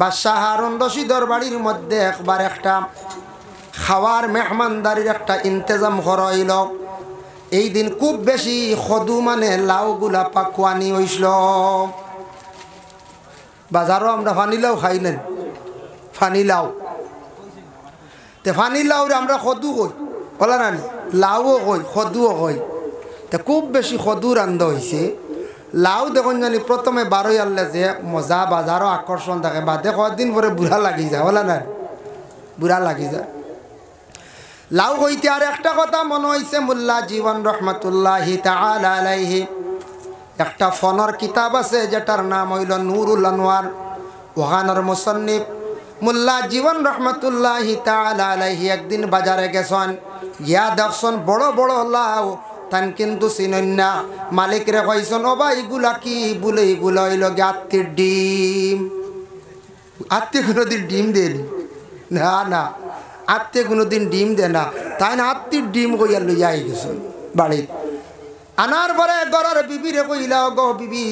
বাদশাহ হারুন রশিদর বাড়ির মধ্যে একবার একটা খাওয়ার মেহমানদারির একটা ইন্তজাম করা হইল। এই দিন খুব বেশি খদু মানে লাউগুলা পাকুয়ানি হইছিল। বাজারও আমরা ফানি লাউ খাই নেন, ফানি লাউ তে ফানি লাউরে আমরা খদু কই, বলা না লাউও কই খদুও কই। তে খুব বেশি খদু রান্ধা হয়েছে। লাউ দেখুন জানি প্রথমে বারোই আনলে যে মজা বাজারও আকর্ষণ থাকে, বাদে কদিন পরে বুড়া লাগি যায়, বলা না বুড়া লাগি যায়। লাউ হইতে আর একটা কথা মনে হয়েছে, মোল্লা জীবন রহমতুল্লাহি তাআলা আলাইহি একটা ফোনের কিতাব আছে যেটার নাম হইল নুরুল আনোয়ার। ওখানের মুসন্নিফ মোল্লা জীবন রহমতুল্লাহি তাআলা আলাইহি একদিন বাজারে গেছেন, গিয়া দেখছেন বড় বড় লাউ, তান কিন্তু চিনেন না। মালিক রে কইছেন, ও ভাই এগুলা কি? বলে এগুলো হইল আত্মীর ডিম। আত্মীয় কোনোদিন ডিম দেন না, না আত্মীয় কোনোদিন ডিম দে না। তাই না আত্মীর ডিম কইয়া লইয়া গেছেন বাড়ির। আনার পরে গড়ার বিবিরে কইলা, গো বিবি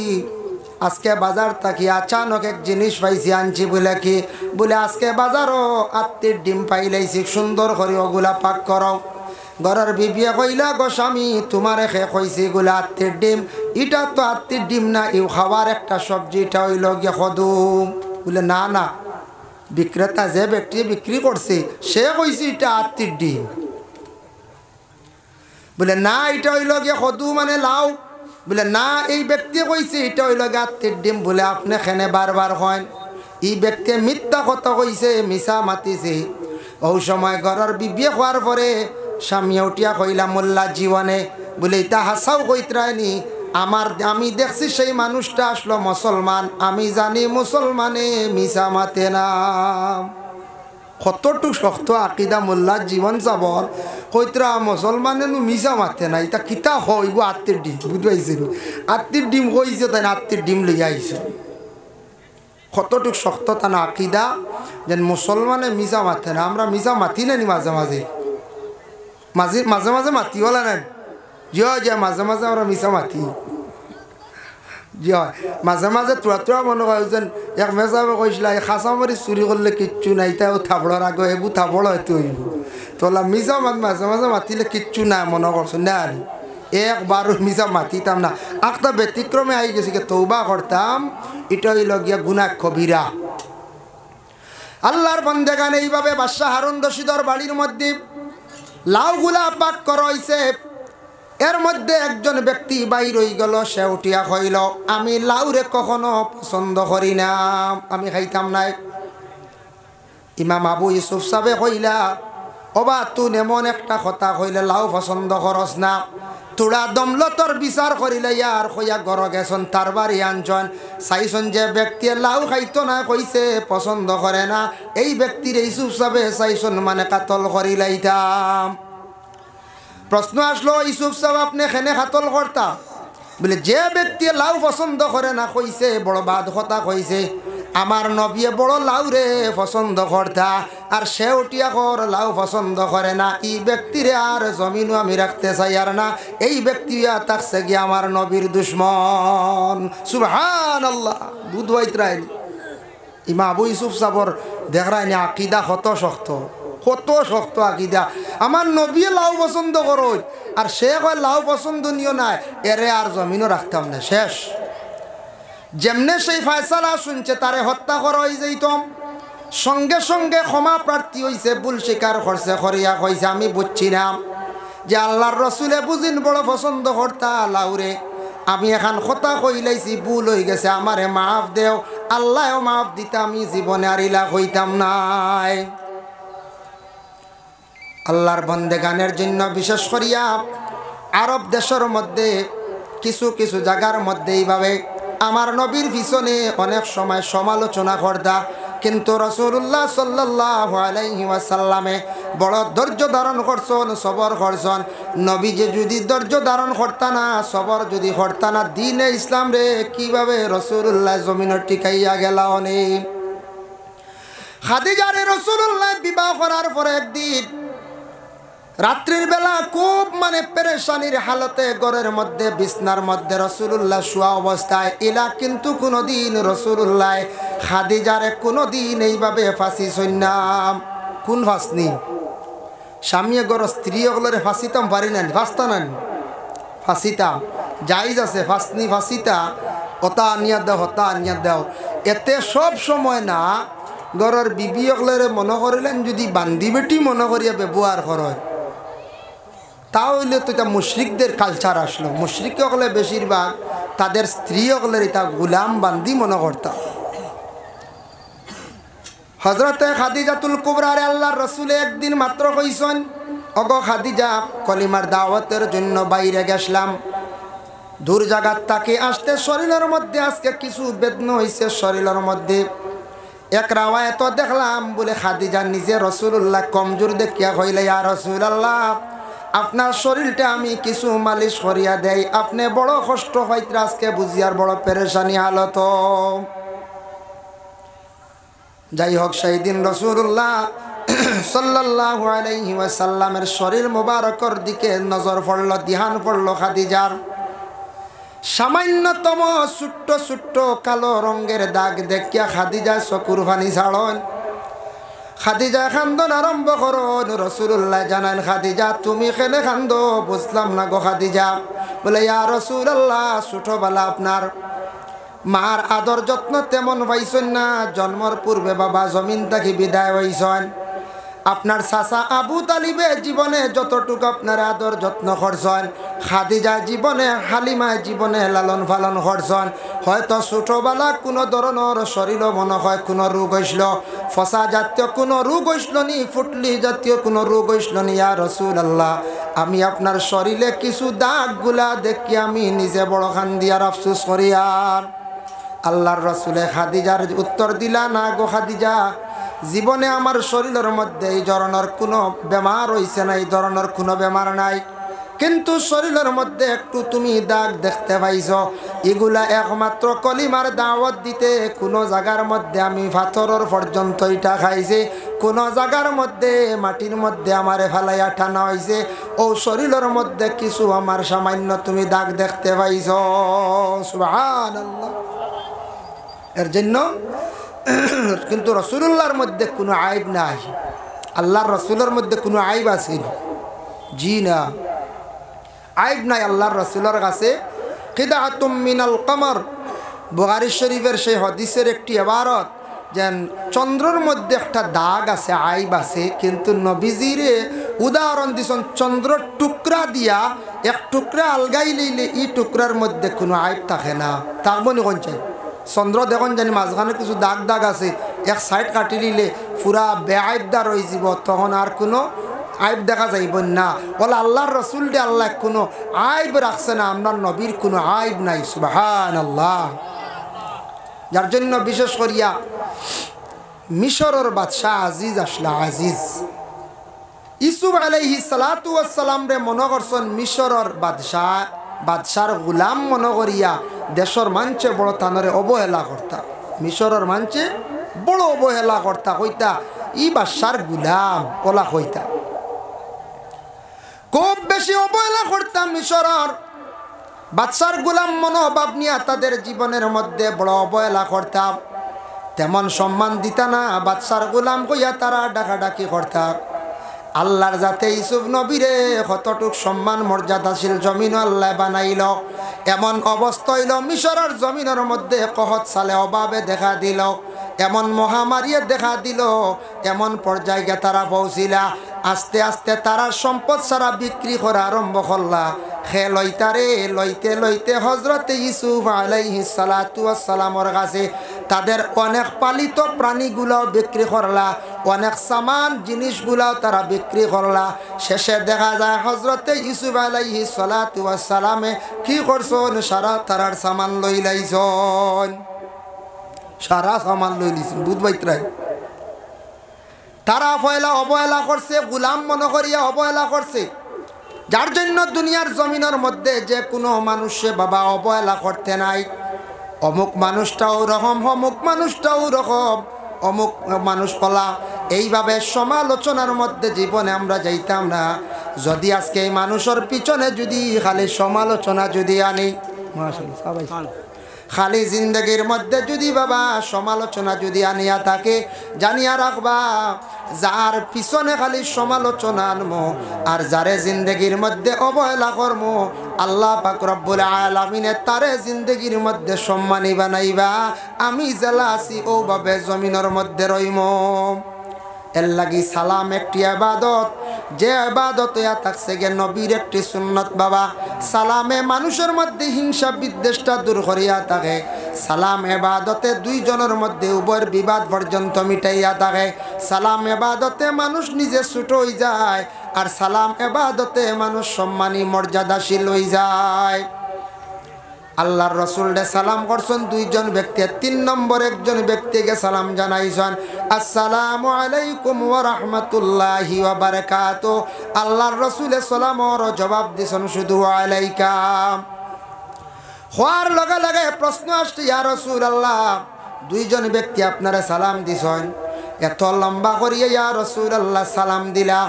আজকে বাজার থাকি আচানক এক জিনিস পাইছি, আনছি। বলে কি? বলে আজকে বাজারও আত্মীর ডিম পাইলাইছি, সুন্দর করে ওগুলা পাক করো। গড়ার বিবিয়ে কইলা, গো স্বামী তোমারে খে কইছি এগুলা আত্মীর ডিম। এটা তো আত্মীর ডিম না, ইউ খাওয়ার একটা সবজি, এটা হইল গিয়ে খদু। বলে না না, বিক্রেতা যে ব্যক্তি বিক্রি করছে সে কইছে এটা আত্মীর ডিম। বলে না, এটা হইল গিয়ে খদু মানে লাউ। বলে না, এই ব্যক্তি কইছে এটা হইল গিয়ে আত্মীর ডিম। বলে আপনি খেনে বারবার হয়, এই ব্যক্তি মিথ্যা কথা কইছে, মিছা মাতিছে। ওই সময় ঘরের বিবিয়ে হওয়ার পরে স্বামী উঠিয়া কইলা, মোল্লা জীবনে বলে এটা হাসাও কইতরায়নি। আমি দেখছি সেই মানুষটা আসলো মুসলমান, আমি জানি মুসলমানে মিছা মাতে না। কতটুক শক্ত আকিদা মোল্লা জীবন যাবর কইতরা মুসলমানে মিছা মাতে না। এটা কিতা হইব আত্মীর ডিম, বুঝবাইছেন? আত্মীর ডিম কইছে, তাই আত্মীর ডিম লইয়া আইছে। কতটুক শক্ত তা না আকিদা, যেন মুসলমানে মিছা মাতে না। আমরা মিছা মাতি নানি মাঝে মাঝে মাঝে মাঝে মাঝে মাতি বলা নেন যে মাঝে মাঝে আমরা মিছা মাতি যে মাঝে মাঝে তোরা মনে হয় যেন এক মেজাবে কইছিল খাঁচা মারি চুরি করলে কিচ্ছু নাই, তাই থাবড়ার আগে এবু থাবড় হয়তো হইব। তোলা মিছা মাঝে মাঝে মাতিলে কিচ্ছু নাই মনে করছো না। একবার মিছা মাতিতাম না, একটা ব্যতিক্রমে আই গেছি তৌবা করতাম। এটা হইল গিয়া গুনাহ কবিরা। আল্লাহর বান্দাগান এইভাবে বাদশাহ হারুন রশিদর বাড়ির মধ্যে লাউগুলা পাক করা হইছে। এর মধ্যে একজন ব্যক্তি বাইর হয়ে গেল, সে উঠিয়া কইল, আমি লাউরে কখনো পছন্দ করি না, আমি খাইতাম নাই। ইমাম আবু ইউসুফ সাহেব কইলা, ওবা তুই এমন একটা কথা কইলে লাউ পছন্দ করস না। তোরা দমলতর বিচার করিলে ইয়ার কইয়া গড় গেছন, তার বাড়ি আনছন, চাইছন যে ব্যক্তি লাউ খাইতো না, কইছে পছন্দ করে না, এই ব্যক্তির ইউসুফ সাহেব চাইছন মানে কাতল করিলাইতাম। প্রশ্ন আসলো, ইউসুফ সাহেব আপনি খেনে কাতল করতা? বলে যে ব্যক্তি লাউ পছন্দ করে না কইছে বড় বাদ কথা কইছে। আমার নবিয়ে বড় লাউ রে পছন্দ করতা, আর সে উঠিয়া কর লাউ পছন্দ করে না, এই ব্যক্তিরে আর জমিনও আমি রাখতে চাই আর না। এই ব্যক্তি থাকছে গিয়ে আমার নবীর দুশ্মন। সুবহানাল্লাহ। বুধবাইতরাইনি ইমা আবু ইউসুফ সাবর দেখরাইনি আকিদা কত শক্ত, কত শক্ত আকিদা। আমার নবী লাউ পছন্দ করো, আর সে কয় লাউ পছন্দনীয় নাই, এরে আর জমিনও রাখতাম না, শেষ। যেমনে সেই ফয়সালা শুনছে তারে হত্যা করা হয়ে যাইতাম। সঙ্গে সঙ্গে ক্ষমা প্রার্থী হইছে, ভুল স্বীকার করছে, করিয়া কইছে আমি বুঝছি না যে আল্লাহর রসুলে বুঝিন বড় পছন্দ করতা লাউরে, আমি এখন কথা কইলাইছি, ভুল হয়ে গেছে, আমারে মাফ দেও। আল্লাহও মাফ দিতে আমি জীবনে আর ইলা হইতাম নাই। আল্লাহর বন্দেগানের জন্য বিশেষ করিয়া আরব দেশের মধ্যে কিছু কিছু জায়গার মধ্যে এইভাবে আমার নবীর পিছনে অনেক সময় সমালোচনা করতা, কিন্তু রাসূলুল্লাহ সাল্লাল্লাহু আলাইহি ওয়াসাল্লামে বড় ধৈর্য ধারণ করছেন, সবর করছেন। নবী যে যদি ধৈর্য ধারণ করতা না, সবর যদি করতা না, দ্বীনে ইসলাম রে কিভাবে রাসূলুল্লাহ জমিনে টিকাইয়া গেল। অনেক খাদিজারে রাসূলুল্লাহ বিবাহ করার পরে একদিন রাত্রির বেলা খুব মানে পেরেশানির হালতে ঘরের মধ্যে বিছনার মধ্যে রাসূলুল্লাহ শোয়া অবস্থায় ইলা কিন্তু কোনোদিন রাসূলুল্লাহ খাদিজারে কোনোদিন এইভাবে ফাঁসি সন্নাম কোন ফাঁসনি স্বামী গর স্ত্রী ওগুলোরে ফাঁসিতাম পারি না ফাঁসতা না ফাঁসিতাম জাইজ আছে ফাঁসনি ফাঁসিতা হতা আনিয়া দাও হতা আনিয়া দাও এতে সব সময় না গরের বিবি ওগুলোরে মনে করিলেন যদি বান্দি বেটি মনে করিয়া ব্যবহার করে তাহলে তো এটা মুশরিকদের কালচার আসলো মুশরিক হলে বেশিরভাগ তাদের স্ত্রী হলের এটা গুলাম বান্দি মনে করতাম হজরতে খাদিজাতুল কুবরারে আল্লাহর রসুলে একদিন মাত্র কইছেন অগ খাদিজা কলিমার দাওয়াতের জন্য বাইরে গেছলাম দূর জায়গার তাকে আসতে শরীরের মধ্যে আজকে কিছু বেদনা হয়েছে শরীরের মধ্যে এক রাওয়ায়াত দেখলাম বলে খাদিজা নিজে রাসূলুল্লাহ কমজোর দেখিয়া কইলে ইয়া রাসূলুল্লাহ আপনার শরীরটা আমি কিছু মালিশ করিয়া দেই আপনি বড় কষ্ট হইতে আজকে বুঝিয়ার বড় পেরেশানি হালত যাই হোক সেই দিন রাসূলুল্লাহ সাল্লাল্লাহু আলাইহি ওয়াসাল্লামের শরীর মোবারকের দিকে নজর পড়ল ধ্যান পড়ল খাদিজার সামান্যতম ছোট্ট ছোট্ট কালো রঙের দাগ দেখিয়া খাদিজা চকুর পানি ছাড়ন খাদিজা খান্দন আরম্ভ করুন রাসূলুল্লাহ জানান খাদিজা তুমি কেন খান্দ বুঝলাম না গো খাদিজা বলে ইয়া রাসূলুল্লাহ ছোটবেলা আপনার মার আদর যত্ন তেমন পাইছেন না জন্মর পূর্বে বাবা জমিন থেকে বিদায় হইছেন আপনার চাচা আবু তালিবে জীবনে যতটুকু আপনার আদর যত্ন করছেন খাদিজা জীবনে হালিমা জীবনে লালন পালন করছেন হয়তো ছোটবেলা কোনো ধরনের শরীর মনে হয় কোনো রোগ হইছিল ফসা জাতীয় কোনো রোগ হইছিল নি ফুটলি জাতীয় কোনো রোগ হইছিল নি ইয়া রাসূলুল্লাহ আমি আপনার শরীরে কিছু দাগগুলা দেখি আমি নিজে বড় কান্দি আর আফসোস করি আর আল্লাহর রাসূলে খাদিজার উত্তর দিলা না গো খাদিজা জীবনে আমার শরীরের মধ্যে এই ধরনের কোনো বেমার হইছে না এই ধরনের কোনো বেমার নাই কিন্তু শরীরের মধ্যে একটু তুমি দাগ দেখতে পাইছো এগুলা একমাত্র কলিমার দাওয়াত দিতে কোনো জায়গার মধ্যে আমি পাথরের পর্যন্ত এটা খাইছি কোনো জায়গার মধ্যে মাটির মধ্যে আমারে ফেলাইয়া টানা হয়েছে ও শরীরের মধ্যে কিছু আমার সামান্য তুমি দাগ দেখতে পাইছো সুবহানাল্লাহ এর জন্য কিন্তু রাসূলুল্লাহর মধ্যে কোনো আইব নাই আল্লাহর রাসূলের মধ্যে কোনো আইব আছে জি না আইব নাই আল্লাহর রাসূলের কাছে কিদাতুম মিনাল কমর বুখারী শরীফের সেই হাদিসের একটি ইবারত যেন চন্দ্রের মধ্যে একটা দাগ আছে আইব আছে কিন্তু নবীজিরে উদাহরণ দিছেন চন্দ্রের টুকরা দিয়া এক টুকরা আলগাই লইলে এই টুকরার মধ্যে কোনো আইব থাকে না থাকবো নি কোন চাই চন্দ্র দেখুন জানি মাঝখানে কিছু দাগ দাগ আছে এক সাইড কাটি নিলে পুরা বেআইবদার হয়ে যাব তখন আর কোনো আইব দেখা যাইব না বলে আল্লাহর রসুল দিয়ে আল্লাহ কোনো আইব রাখছে না আপনার নবীর কোনো আইব নাই সুবহানাল্লাহ যার জন্য বিশেষ করিয়া মিশরের বাদশাহ আজিজ আসলা আজিজ ইউসুফ আলাইহিস সালাতু ওয়াস সালাম রে মনে করছেন মিশরের বাদশার গুলাম মনে করিয়া দেশের মানছে বড় তানরে অবহেলা করতা মিশরের মানছে বড় অবহেলা করতা কইতা ই বাদশার গুলাম ওলা কইতা খুব বেশি অবহেলা করতাম মিশরের বাদশার গুলাম মনোভাব নিয়ে তাদের জীবনের মধ্যে বড় অবহেলা করতাম তেমন সম্মান দিতা না বাদশার গুলাম কইয়া তারা ডাকাডাকি করতাম আল্লাহর যাতে ইউসুফ নবীরে কতটুক সম্মান মর্যাদাশীল জমিন আল্লাহ বানাইল এমন অবস্থা হইল মিশরের জমিনের মধ্যে কহত সালে অভাবে দেখা দিল এমন মহামারী দেখা দিল এমন পর্যায়ে তারা পৌঁছিলা আস্তে আস্তে তারা সম্পদ সারা বিক্রি করা আরম্ভ করলা খে লইতারে লইতে লইতে হজরতে ইউসুফ আলাইহিস সালাতু ওয়াস সালামের কাছে তাদের অনেক পালিত প্রাণীগুলাও বিক্রি করলা অনেক সামান জিনিসগুলাও তারা বিক্রি করলা শেষে দেখা যায় হজরতে ইউসুফ আলাইহিস সালাতু ওয়াস সালামে কি করছেন সারা তারার সামান লই লাইছেন সারা সামান লই লিছেন বুধবাইত্রাই তারা অবহেলা করছে গুলাম মনে করিয়া অবহেলা করছে যার জন্য দুনিয়ার জমিনের মধ্যে যে কোনো মানুষে বাবা অবহেলা করতে নাই অমুক মানুষটাও রকম অমুক মানুষটাও রকম অমুক মানুষ কলা এইভাবে সমালোচনার মধ্যে জীবনে আমরা যাইতাম না যদি আজকে এই মানুষের পিছনে যদি খালি সমালোচনা যদি আনি, মাশাআল্লাহ, খালি জিন্দগির মধ্যে যদি বাবা সমালোচনা যদি আনিয়া থাকে, জানিয়া রাখবা যার পিছনে খালি সমালোচনা আনমো আর যারে জিন্দগির মধ্যে অবহেলা করমো, আল্লাহ পাক রব্বুল আলামিনে তারে জিন্দগির মধ্যে সম্মানী বানাইবা। আমি জেলা আছি ওভাবে জমিনের মধ্যে রইমো। এর লাগি সালাম একটি ইবাদত, যে ইবাদত ইয়া থাকছে গে নবীর একটি সুন্নত বাবা। সালামে মানুষের মধ্যে হিংসা বিদ্বেষটা দূর করিয়া থাকে। সালাম ইবাদতে দুইজনের মধ্যে উভয়ের বিবাদ পর্যন্ত মিটাইয়া থাকে। সালাম ইবাদতে মানুষ নিজে ছোট হয়ে যায়, আর সালাম ইবাদতে মানুষ সম্মানী মর্যাদাশীল হয়ে যায়। আল্লাহর রাসূল সালাম করছেন দুইজন ব্যক্তি, 3 নম্বর একজন ব্যক্তিকে সালাম জানাইছেন, আসসালামু আলাইকুম ওয়া রাহমাতুল্লাহি ওয়া বারাকাতুহু। আল্লাহর রাসূল সালামর জবাব দিছেন শুধু আলাইকা। হওয়ার লগে লগে প্রশ্ন আসছে, ইয়া রাসূলুল্লাহ, দুইজন ব্যক্তি আপনারা সালাম দিছেন, এত লম্বা করিয়া ইয়া রাসূলুল্লাহ সালাম দিলা,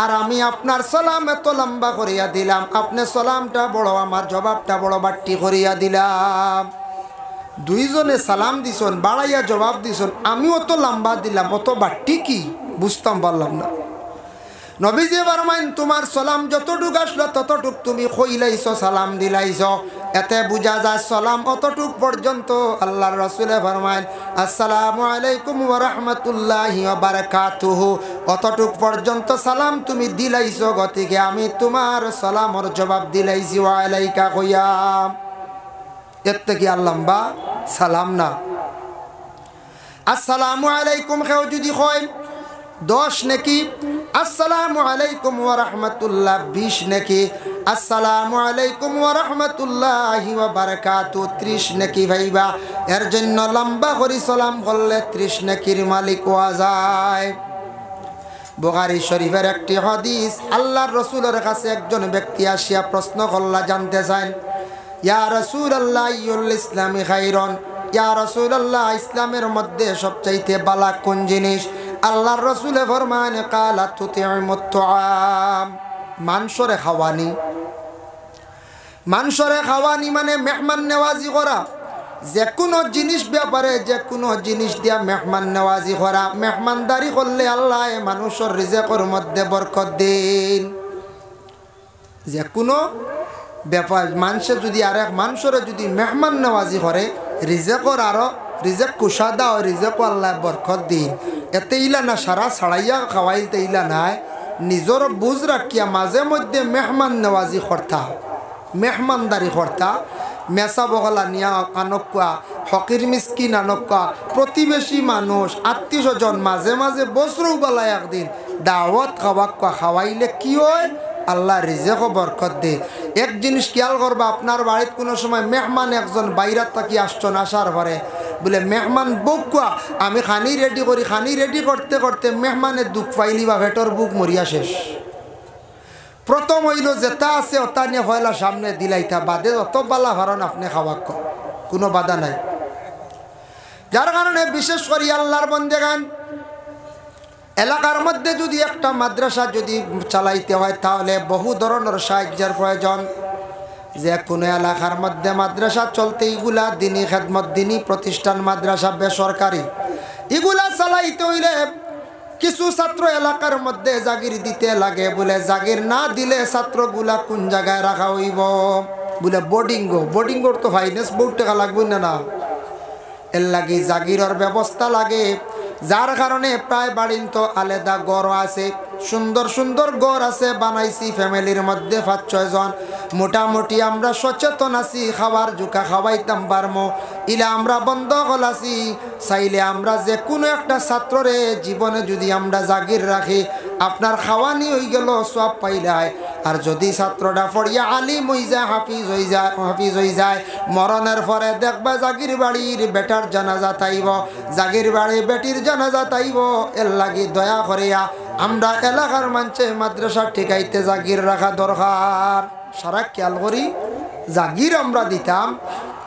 আর আমি আপনার সালাম এত লম্বা করিয়া দিলাম, আপনি সালামটা বড় আমার জবাবটা বড় বাট্টি করিয়া দিলাম। দুইজনে সালাম দিছেন, বাড়াইয়া জবাব দিছেন, আমিও তো লম্বা দিলাম, অত বাট্টি কি বুঝতাম পারলাম না। নবীজি ফরমাইন, তোমার সালাম যতটুক আসলো ততটুক তুমি কইলাইছ, সালাম দিলাইছ, এতে বুঝা যায় সালাম অতটুক পর্যন্ত। আল্লাহর রাসূল ফরমাইন, আসসালামু আলাইকুম ওয়া রাহমাতুল্লাহি ওয়া বারাকাতুহু, অতটুক পর্যন্ত সালাম তুমি দিলাইছ, গতিকে আমি তোমার সালামর জবাব দিলাইছি ওয়া আলাইকা কইয়া। এর থেকে আর লম্বা সালাম না। আসসালামু আলাইকুম কেউ যদি কয় 10 নাকি, আসসালামু আলাইকুম ওয়া রাহমাতুল্লাহ 20 নাকি, আসসালামু আলাইকুম ওয়া রাহমাতুল্লাহি ওয়া বারাকাতুহু 30 নাকি ভাইবা। এর জন্য লম্বা করে সালাম করলে 30 নাকির মালিক হওয়া যায়। বুখারী শরীফের একটি হাদিস, আল্লাহর রাসূলের কাছে একজন ব্যক্তি আসিয়া প্রশ্ন করলা, জানতে চান, ইয়া রাসূলুল্লাহ আইয়ুল ইসলামি খায়রুন, ইয়া রাসূলুল্লাহ ইসলামের মধ্যে সবচাইতে ভালো কোন জিনিস? আল্লাহর রাসূলে ফরমান, কালা তুতিউমুত তুআম, মাংসরে খাওয়ানি। মাংসরে খাওয়ানি মানে মেহমান নেওয়াজি করা, যে কোনো জিনিস ব্যাপারে যে কোনো জিনিস দিয়া মেহমান নেওয়াজি করা। মেহমানদারি করলে আল্লাহ মানুষের রিজেকের মধ্যে বরকত দেন। যে কোনো ব্যাপার মানুষে যদি আরেক মানুষের যদি মেহমান নেওয়াজি করে, রিজেকর আরো রিজেক কুশাদা ও রিজেক আল্লাহ বরকত দিন। এতে ইলা না সারা ছাড়াইয়া খাওয়াইতে ইলা নাই, নিজের বুঝ রাখিয়া মাঝে মধ্যে মেহমান নেওয়াজি করতা, মেহমানদারি করতা। মেসা বগলা নিয়া আনকা, ফকির মিসকিন আনকা, প্রতিবেশী মানুষ আত্মীয় স্বজন মাঝে মাঝে বছরও বেলা একদিন দাওয়াত খাওয়াক্কা খাওয়াইলে কি হয়? আল্লাহ রিজেকও বরকত দে। এক জিনিস খেয়াল করবা, আপনার বাড়িতে কোনো সময় মেহমান একজন বাইরাত থাকি আসছেন, আসার পরে বলে মেহমান বউকা আমি খানি রেডি করি, খানি রেডি করতে করতে মেহমানের দুঃখ পাইলি বা ভেটর বুক মরিয়া শেষ। প্রথম হইল যেটা আছে ওটা নিয়ে হয়লা সামনে দিলাইতা, বাদে অত বালা ভারণ আপনি খাওয়াক, কোনো বাধা নাই। যার কারণে বিশেষ করে আল্লাহর বন্দেগান এলাকার মধ্যে যদি একটা মাদ্রাসা যদি চালাইতে হয়, তাহলে বহু ধরনের সাহায্যের প্রয়োজন। যে কোনো এলাকার মধ্যে মাদ্রাসা চলতে এগুলা দিনী খেদমত, দিনী প্রতিষ্ঠান, মাদ্রাসা বেসরকারি, এগুলা চালাইতে হইলে কিছু ছাত্র এলাকার মধ্যে জাগির দিতে লাগে। বলে জাগির না দিলে ছাত্রগুলা কোন জায়গায় রাখা হইব? বলে বোর্ডিংও, বোর্ডিংওর তো ফাইন্যান্স বহুত টাকা লাগবে না, এর লাগে জাগিরের ব্যবস্থা লাগে। যার কারণে প্রায় বাড়িন তো আলাদা গড় আছে, সুন্দর সুন্দর গড় আছে বানাইছি ফ্যামিলির মধ্যে 5-6 জন। মোটামুটি আমরা সচেতন আছি, খাবার জুকা খাওয়াইতাম পারমো ইলা আমরা বন্ধ গলাছি। চাইলে আমরা যে কোনো একটা ছাত্ররে জীবনে যদি আমরা জাগির রাখি, আপনার খাওয়ানি হয়ে গেল সব পাইলায়। আর যদি ছাত্রটা পড়িয়া আলিম হয়ে যায়, হাফিজ হয়ে যায়, মরণের পরে দেখবা জাগির বাড়ির বেটার জানাজা তাইব, জাগির বাড়ির বেটির জানাজা তাইব। এর লাগি দয়া করিয়া আমরা এলাকার মানুষে মাদ্রাসা ঠিকাইতে জাগির রাখা দরকার। সারা খেয়াল করি জাগির আমরা দিতাম,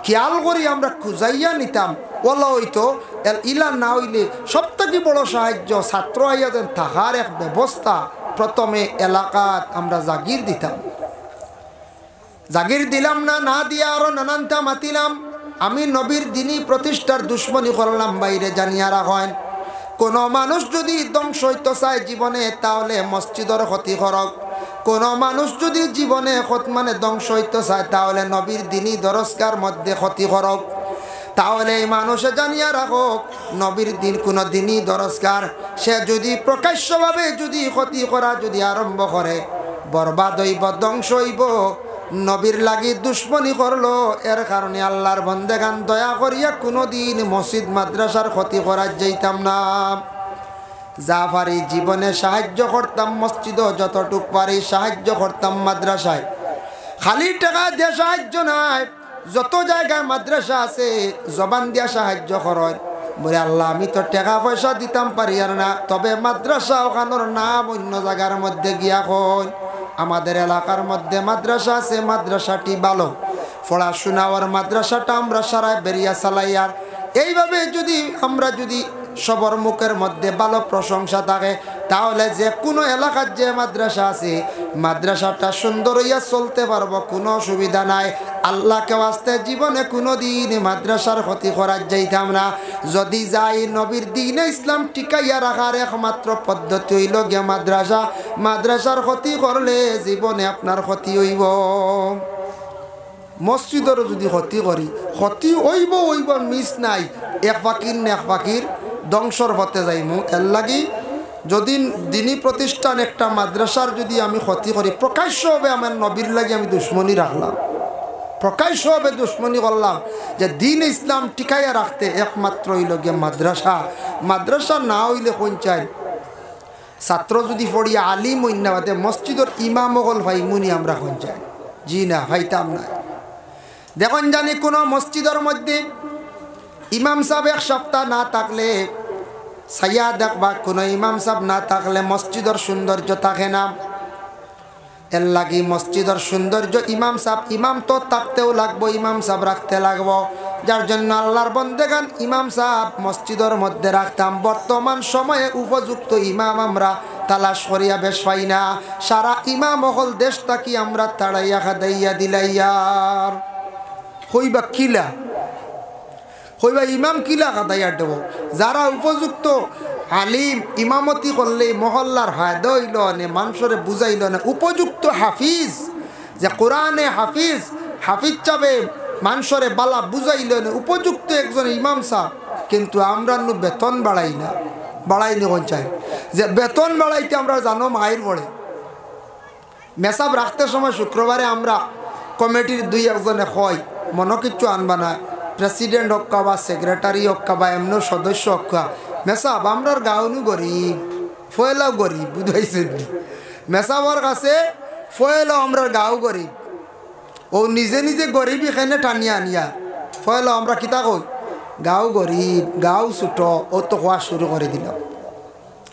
খেয়াল করি আমরা খুঁজাইয়া নিতাম। ওলা হইতো ইলা না হইলে সব থেকে বড় সাহায্য ছাত্র আইয়া যেন থাকার এক ব্যবস্থা, প্রথমে এলাকাত আমরা জাগির দিতাম, জাগির দিলাম না, না দিয়ে আরো নানানটা মাতিলাম। আমি নবীর দিনই প্রতিষ্ঠার দুশ্মনী করলাম, বাইরে জানিয়া রাখেন। কোনো মানুষ যদি ধ্বংস হইতে চায় জীবনে, তাহলে মসজিদের ক্ষতি করক। কোনো মানুষ যদি জীবনে ধ্বংস হইতে চায়, তাহলে নবীর দিনই দরজগার মধ্যে ক্ষতি করক। তাহলে এই মানুষে জানিয়া রাখক, নবীর দিন কোনো দিনই দরজগার। সে যদি প্রকাশ্যভাবে যদি ক্ষতি করা যদি আরম্ভ করে, বরবাদ হইব, ধ্বংস হইব। নবীর লাগি দুশ্মনী করলো, এর কারণে আল্লাহর বন্দেগান দয়া করিয়া কোনোদিন মসজিদ মাদ্রাসার ক্ষতি করা যাইতাম না। যা পারি জীবনে সাহায্য করতাম, মসজিদও যতটুক পারি সাহায্য করতাম। মাদ্রাসায় খালি টাকা দিয়ে সাহায্য নাই, যত জায়গায় মাদ্রাসা আছে জবান দিয়া সাহায্য করেন। বলে আল্লাহ আমি তো টাকা পয়সা দিতাম পারি আর না, তবে মাদ্রাসা ওখানোর নাম অন্য জায়গার মধ্যে গিয়া কই। আমাদের এলাকার মধ্যে মাদ্রাসা আছে, মাদ্রাসাটি ভালো, পড়াশোনা ওর মাদ্রাসাটা আমরা সারায় বেরিয়া চালাই। আর এইভাবে যদি আমরা যদি সবার মুখের মধ্যে ভালো প্রশংসা থাকে, তাহলে যে কোনো এলাকার যে মাদ্রাসা আছে মাদ্রাসাটা সুন্দর হইয়া চলতে পারবো, কোনো অসুবিধা নাই। আল্লাহকে আসতে জীবনে কোনো দিন মাদ্রাসার ক্ষতি করার যাইতাম না। যদি যাই নবীর দিনে ইসলাম টিকাইয়া রাখার একমাত্র পদ্ধতি হইল গিয়া মাদ্রাসা। মাদ্রাসার ক্ষতি করলে জীবনে আপনার ক্ষতি হইব। মসজিদেরও যদি ক্ষতি করি, ক্ষতি হইব হইব, মিস নাই। এক পাখির না এক পাখির ধ্বংসর হতে যাইমু। এর লাগি যদি দিনী প্রতিষ্ঠান একটা মাদ্রাসার যদি আমি ক্ষতি করি, প্রকাশ্যভাবে আমার নবীর লাগি আমি দুশ্মনী রাখলাম, প্রকাশ্যভাবে দুশ্মনী করলাম, যে দিন ইসলাম টিকাইয়া রাখতে একমাত্র হইল গিয়ে মাদ্রাসা। মাদ্রাসা না হইলে কোন চাই ছাত্র যদি পড়িয়া আলিম হইনাবাদে মসজিদের ইমাম হল ভাইমুনি আমরা কোন চাই? জি না, ভাইতাম না। দেখুন জানি কোনো মসজিদের মধ্যে ইমাম সাহেব এক সপ্তাহ না থাকলে, সাইয়া দেখবা কোনো ইমাম সাহেব না থাকলে মসজিদের সৌন্দর্য থাকে না। এর লাগি মসজিদের সৌন্দর্য ইমাম সাহেব, ইমাম তো থাকতেও লাগবো, ইমাম সাহেব রাখতে লাগবো। যার জন্য আল্লাহর বন্দেগান ইমাম সাহেব মসজিদের মধ্যে রাখতাম। বর্তমান সময়ে উপযুক্ত ইমাম আমরা তালাশ করিয়া বেশ পাই না। সারা ইমাম হল দেশ থাকি আমরা তাড়াইয়া খাদাইয়া দিলাইয়ার হইবা কিলা, হইবা ইমাম কিলা খাদাইয়া দেব। যারা উপযুক্ত আলিম ইমামতি করলে মহল্লার ফায়দা হইল নে, মানুষরে বুঝাইল না। উপযুক্ত হাফিজ, যে কোরআনে হাফিজ, হাফিজ চাবে মানুষরে বালা বুঝাইল না, উপযুক্ত একজন ইমাম সাহেব। কিন্তু আমরা বেতন বাড়াই না, বাড়াইনি কোন চাই যে বেতন বাড়াইতে আমরা জানো মায়ের পড়ে। মেসাব রাখতে সময় শুক্রবারে আমরা কমিটির দুই একজনে হয় মনে কিচ্ছু আনবা না, প্রেসিডেন্ট হক্কা বা সেক্রেটারি হক্কা বা এমন সদস্য হক্কা, মেসাব আমরার গাঁওনু গরিব, ফয়েলাও গরিব, বুঝাইছেন? মেসাবর কাছে ফয়েলাও আমরার গাঁও গরিব, ও নিজে নিজে গরিব এখানে টানিয়া আনিয়া ফয়েলাও আমরা কিতা কই গাঁও গরিব, গাঁও ছোট, ও তো হওয়া শুরু করে দিল।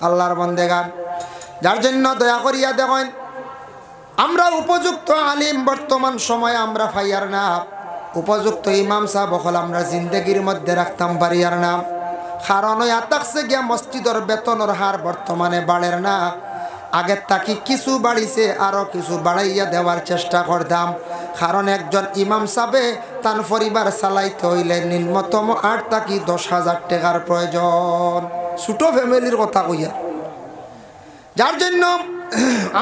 আল্লাহর বন্দেগান, যার জন্য দয়া করিয়া দেখেন আমরা উপযুক্ত আলিম বর্তমান সময়ে আমরা ফাইয়ার না, উপযুক্ত ইমাম সাহেব হল আমরা জিন্দগির মধ্যে রাখতাম পারিয়ার না। কারণ ওই আতাকছে গিয়া মসজিদের বেতনের হার বর্তমানে বাড়ের না, আগের তাকি কিছু বাড়িছে, আরও কিছু বাড়াইয়া দেওয়ার চেষ্টা করতাম। কারণ একজন ইমাম সাহেবে তার পরিবার চালাইতে হইলে নিম্নতম 8 থেকে 10,000 টাকার প্রয়োজন, ছোট ফ্যামিলির কথা কইয়া। যার জন্য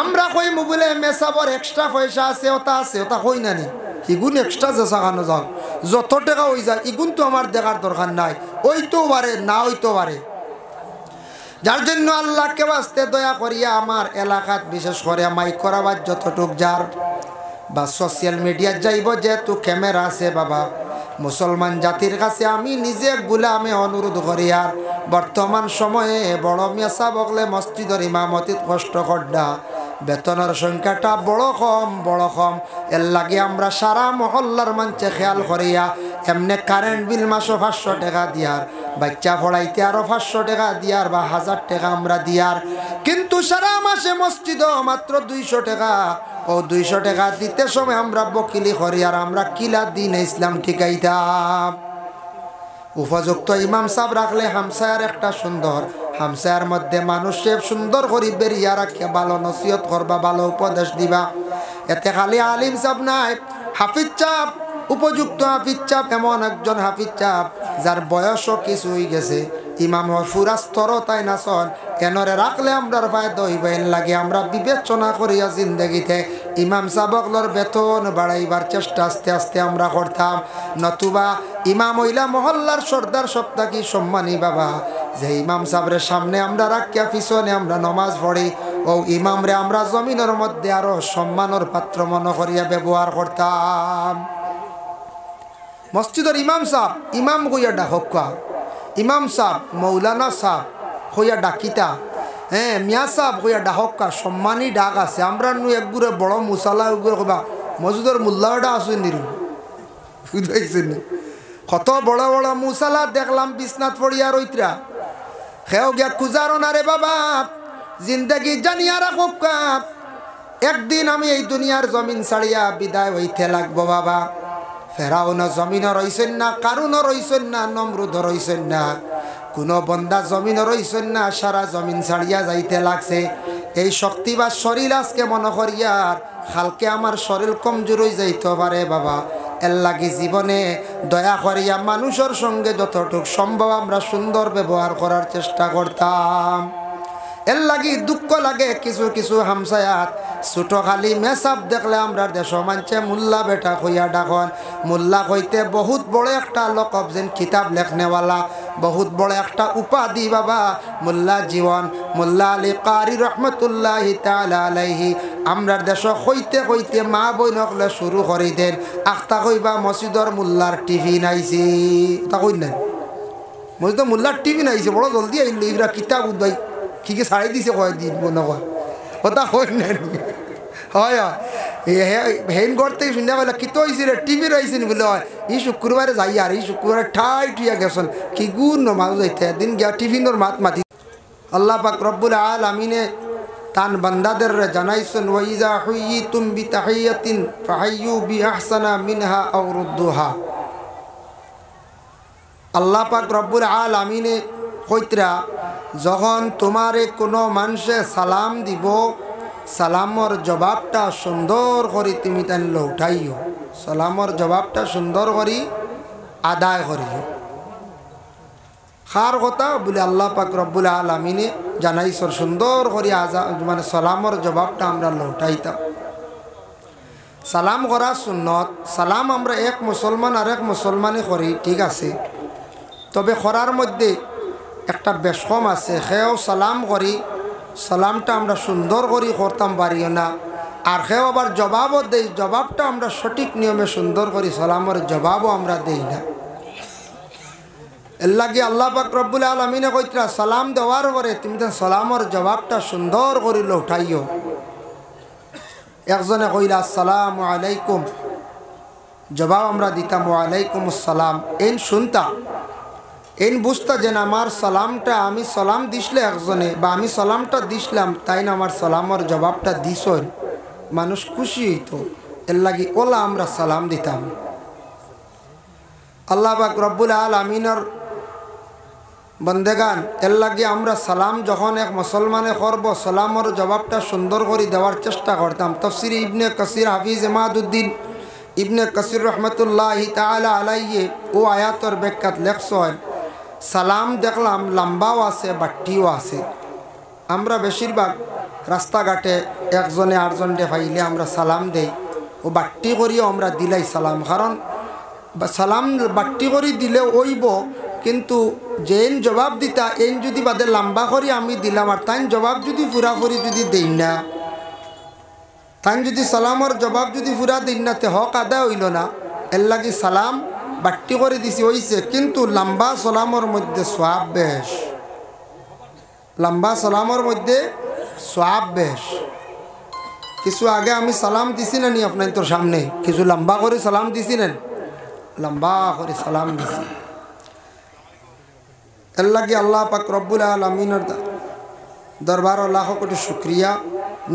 আমরা কই মোবাইলে মেসাবর এক্সট্রা পয়সা আছে, ওটা আছে, ওটা কই না নি, ইগুন এক্সট্রা যে চাকানো যাও যত টাকা হয়ে যায় ইগুন তো আমার দেখার দরকার নাই, ওইতেও পারে না হইতেও পারে। যার জন্য আল্লাহকে বাস্তে দয়া করিয়া আমার এলাকাত বিশেষ করে মাইক করাবার যতটুক যার বা সোশ্যাল মিডিয়া যাইব, যেহেতু ক্যামেরা আছে বাবা, মুসলমান জাতির কাছে আমি নিজে গুলামে অনুরোধ করি। আর বর্তমান সময়ে বড় মেসা বকলে মসজিদের ইমামতিত কষ্ট করডা, বেতনের সংখ্যাটা বড় কম। এর লাগে আমরা সারা মহল্লার মানছে খেয়াল করিয়া এমনি কারেন্ট বিল মাসও 500 টাকা দিয়ার, বাচ্চা পড়াইতে আরও 500 টাকা দিয়ার বা 1000 টাকা আমরা দিয়ার। কিন্তু সারা মাসে মসজিদ মাত্র 200 টাকা, ও 200 টাকা দিতে সময় আমরা বকিলি করি। আর আমরা কিলা দিন ইসলাম ঠিকাইতাম। উপযুক্ত ইমাম সাহেব রাখলে হামসায়ার একটা সুন্দর, হামসার মধ্যে মানুষে সুন্দর করে বেরিয়া রাখে ভালো নসিহত করবা, ভালো উপদেশ দিবা। এতে খালি আলিম সাহেব নাই, হাফিজ চাপ, উপযুক্ত হাফিজ চাপ, এমন একজন হাফিজ চাপ যার বয়সও কিছু হয়ে গেছে, ইমাম হরফুরা স্তর তাই না সন এনরে রাখলে আমরার ফায়দা হইবেন লাগে। আমরা বিবেচনা করিয়া জিন্দগিতে ইমাম সাবকলর বেতন বাড়াইবার চেষ্টা আস্তে আস্তে আমরা করতাম। নতুবা ইমাম হইলা মহল্লার সর্দার সপ্তাহ কি সম্মানী বাবা, যে ইমাম সাহেবের সামনে আমরা রাখিয়া পিছনে আমরা নমাজ পড়ি, ও ইমামরে আমরা জমিনের মধ্যে আরো সম্মানের পাত্র মনে করিয়া ব্যবহার করতাম। মসজিদের ইমাম সাহেব ইমাম কইয়া ডাকা, ইমাম সাহেব মৌলানা সাহেব হইয়া ডাকিতা, হ্যাঁ মিয়া সাহেব হইয়া ডাকা, সম্মানী ডাক আছে। আমরা নু একগুড়ে বড় মুসালা একগুড়ে কবা মসজিদের মোল্লাটা আসুন নিরু বুঝাইছেন, কত বড় বড় মুসালা দেখলাম বিছনাথ পড়িয়া রইতরা, খেও গিয়া খুঁজারো না রে বাবা, জিন্দগি জানিয়া রাখো। একদিন আমি এই দুনিয়ার জমিন ছাড়িয়া বিদায় হইতে লাগবো বাবা। ফেরাউন জমিনও রইছেন না, কারুনও রইছেন না, নমরুদও রইছেন না, কোনো বন্দা জমিনও রইছেন না, সারা জমিন ছাড়িয়া যাইতে লাগছে। এই শক্তি বা শরীর আজকে মনে করিয়ার কালকে আমার শরীর কমজোর হয়ে যাইতে পারে বাবা। এর লাগি জীবনে দয়া করিয়া মানুষের সঙ্গে যতটুকু সম্ভব আমরা সুন্দর ব্যবহার করার চেষ্টা করতাম। এর লাগি দুঃখ লাগে কিছু কিছু হামসায়াত ছোট খালি মেসাব দেখলে আমরা দেশ মানছে মোল্লা বেটা কইয়া ডাকন। মোল্লা কইতে বহুত বড় একটা লকব, যেন কিতাব লেখনেওয়ালা, বহুত বড় একটা উপাধি বাবা। মোল্লা জীবন মোল্লা আলী কারি রহমতুল্লাহি তাআলা আলাইহি আমরা দেশ কইতে কইতে মা বই নকলে শুরু করি দেন আখতা কইবা মসজিদর মোল্লার টিভি নাইছি, তা কই নাই মসজিদ মোল্লার টিভি নাইছে, বড় জলদি আইল ইরা কিতাব উদ্বাই কি কি ছাড়াই দিছে কয় দিন মনে কয় কথা হয় না হয় হেন করতে শুনে বলে কি তো হয়েছিল টিভি রয়েছে বলে হয় এই শুক্রবারে যাই আর এই শুক্রবারে ঠাই টুইয়া গেছেন কি গুণ মাছ যাইতে দিন গিয়া টিফিনের মাত মাতি। আল্লাহ পাক রব্বুল আলামিনে তান বান্দাদের জানাইছেন ওয়াইজা হুইয়িতুম বিতাহিয়াতিন ফাহাইয়ু বিআহসানা মিনহা আও রুদ্দুহা। আল্লাহ পাক রব্বুল আলামিনে কইতরা যখন তোমারে কোনো মানুষে সালাম দিব, সালামর জবাবটা সুন্দর করে তুমি তাই উঠাইও, সালামর জবাবটা সুন্দর করে আদায় করিও। খার কথা বলে আল্লাহ পাক রব্বুল আলামিনে জানাইছর সুন্দর করে মানে সালামর জবাবটা আমরা লৌটাইতাম। সালাম করা সুন্নত, সালাম আমরা এক মুসলমান আর এক মুসলমানে করি ঠিক আছে, তবে করার মধ্যে একটা বেশকম আছে। সেও সালাম করি, সালামটা আমরা সুন্দর করে করতাম পারিও না, আর সেও আবার জবাবও দেই, জবাবটা আমরা সঠিক নিয়মে সুন্দর করি সালামের জবাবও আমরা দেই না। এর লাগে আল্লাহ পাক রব্বুল আলামিনে কইতরা সালাম দেওয়ার পরে তুমি তো সালামের জবাবটা সুন্দর করিল উঠাইও। একজনে কইলা আসসালামু আলাইকুম, জবাব আমরা দিতাম ওয়ালাইকুম আসসালাম। এন শুনতা এন বুঝতা যেন আমার সালামটা আমি সালাম দিসলে একজনে বা আমি সালামটা দিসলাম তাই না আমার সালামের জবাবটা দিস, মানুষ খুশি হইতো। এর লাগি ওলা আমরা সালাম দিতাম। আল্লাহ পাক রব্বুল আলামিনের বন্দেগান এর লাগে আমরা সালাম যখন এক মুসলমানে করব সালামের জবাবটা সুন্দর করে দেওয়ার চেষ্টা করতাম। তাফসীর ইবনে কাসির হাফিজ ইমাদউদ্দিন ইবনে কাসির রহমতুল্লাহি তাআলা আলাইহি ও আয়াতর ব্যাখ্যাত লেখছেন সালাম দেখলাম লম্বাও আছে বাট্টিও আছে। আমরা বেশিরভাগ রাস্তাঘাটে একজনে আরেকজনকে পাইলে আমরা সালাম দেই, ও বাট্টি করিও আমরা দিলাই সালাম, কারণ সালাম বাট্টি করি দিলে ওইব, কিন্তু যেন জবাব দিতা এন যদি বাদে লম্বা করি আমি দিলাম আর তাই জবাব যদি পুরাপুরি যদি দেই না, তাই যদি সালামের জবাব যদি পুরা দিন না তে হক আদায় হইল না। এর লাগি সালাম বাট্টি করে দিছি হইছে, কিন্তু লম্বা সালামের মধ্যে সোয়াব বেশ, লম্বা সালামের মধ্যে সোয়াব বেশ। কিছু আগে আমি সালাম দিছি না নি আপনার তোর সামনে, কিছু লম্বা করে সালাম দিছি নেন, লম্বা করে সালাম দিছি। এর লাগে আল্লাহ পাক রব্বুল আলামিনের দরবার লাখ কোটি শুক্রিয়া।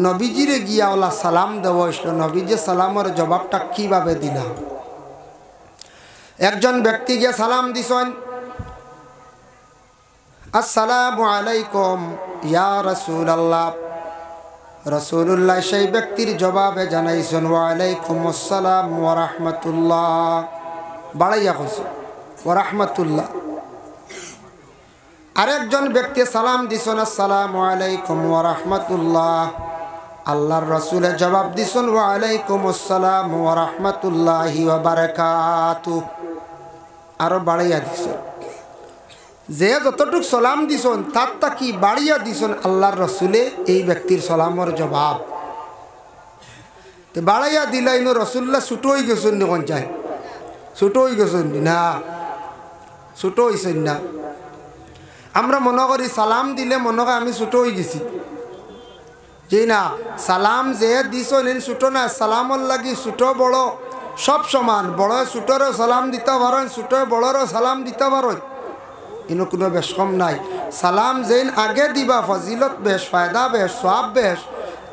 নবীজিরে গিয়া ওলা সালাম দেওয়া হয়েছিল, নবীজি সালামের জবাবটা কীভাবে দিলাম। একজন ব্যক্তি গিয়ে সালাম দিছেন, আসসালামু আলাইকুম ইয়া রাসূলুল্লাহ। রাসূলুল্লাহ সেই ব্যক্তির জবাবে জানাইছেন ওয়া আলাইকুম আসসালাম ওয়া রাহমাতুল্লাহ। বাড়াইয়া কইছে ওয়া রাহমাতুল্লাহ। আরেকজন ব্যক্তি সালাম দিছেন আসসালামু আলাইকুম ওয়া রাহমাতুল্লাহ। আল্লাহর রাসূলে জবাব দিছেন ওয়া আলাইকুম আসসালাম ওয়া রাহমাতুল্লাহি ওয়া বারাকাতুহু। আরো বাড়াইয়া দিছেন, যে যতটুক সালাম দিছেন তার তাকি বাড়িয়া দিছেন আল্লাহর রাসূলে এই ব্যক্তির সালামের জবাব। তো বাড়াইয়া দিলাইনো রাসূলুল্লাহ ছুটো হয়ে গেছেন কোন চাই? ছুটো হয়ে গেছেন না, ছুটো হইছেন না। আমরা মনে করি সালাম দিলে মনে হয় আমি ছুটো হয়ে গেছি, যে না সালাম যে দিছেন ছুটো না। সালামর লাগি ছুটো বড় সব সমান, বড় ছুটোরও সালাম দিতে পারেন, ছুটো বড়রও সালাম দিতে পারেন, ইনো কোনো বেশ কম নাই। সালাম যেন আগে দিবা ফজিলত বেশ, ফায়দা বেশ, সওয়াব বেশ।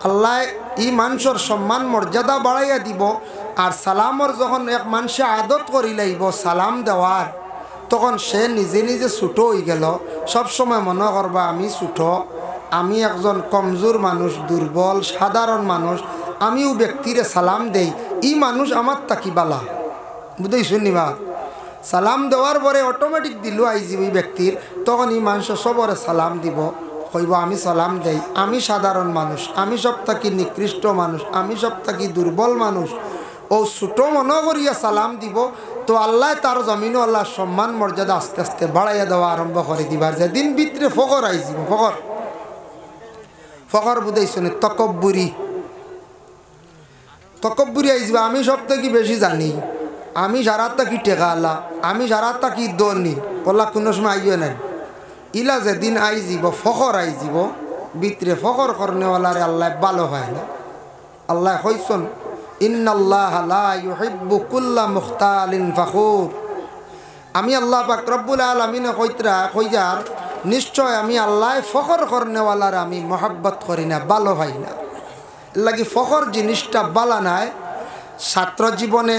আল্লাহ ই মানুষের সম্মান মর্যাদা বাড়াইয়া দিব। আর সালামর যখন এক মানুষে আদত করি লাইব সালাম দেওয়ার, তখন সে নিজে নিজে ছুটো হয়ে গেল। সবসময় মনে করবা আমি ছুটো, আমি একজন কমজোর মানুষ, দুর্বল সাধারণ মানুষ, আমিও ব্যক্তিরে সালাম দেই, ই মানুষ আমার তাকি বালা। বুঝতেই শুনিবা সালাম দেওয়ার পরে অটোমেটিক দিল আইজিবি ব্যক্তির, তখন এই মানুষ সবরে সালাম দিব, কইব আমি সালাম দেই, আমি সাধারণ মানুষ, আমি সব থাকি নিকৃষ্ট মানুষ, আমি সব থাকি দুর্বল মানুষ। ও ছোটো মনে করিয়া সালাম দিব, তো আল্লাহ তার জমিনও আল্লাহ সম্মান মর্যাদা আস্তে আস্তে বাড়াইয়া দেওয়া আরম্ভ করে দিবার। যেদিন ভিতরে ফকর আইজিব, ফকর ফকর বুঝাইছেন তকব্বুরি, তকব্বুরি আইজিব। আমি সব থেকে বেশি জানি, আমি যারা তাকি টেকা আল্লাহ, আমি যারা তাকি দনি ওলা কোনো সময় আইও নাই। ইলা যেদিন আইজিব ফখর আইজিব, ভিতরে ফখর করনেওয়ালারে আল্লাহ ভালো হয় না। আল্লাহ কইছেন ইন্নাল্লাহ লা ইউহিব্বু কুল্লা মুখতালিন ফখুর। আমি আল্লাহ পাক রব্বুল আলামিন কইয়ার নিশ্চয় আমি আল্লাহ ফখর করনেওয়ালার আমি মহব্বত করি না, ভালো হয় না। লাগি ফখর জিনিসটা বালা নাই। ছাত্র জীবনে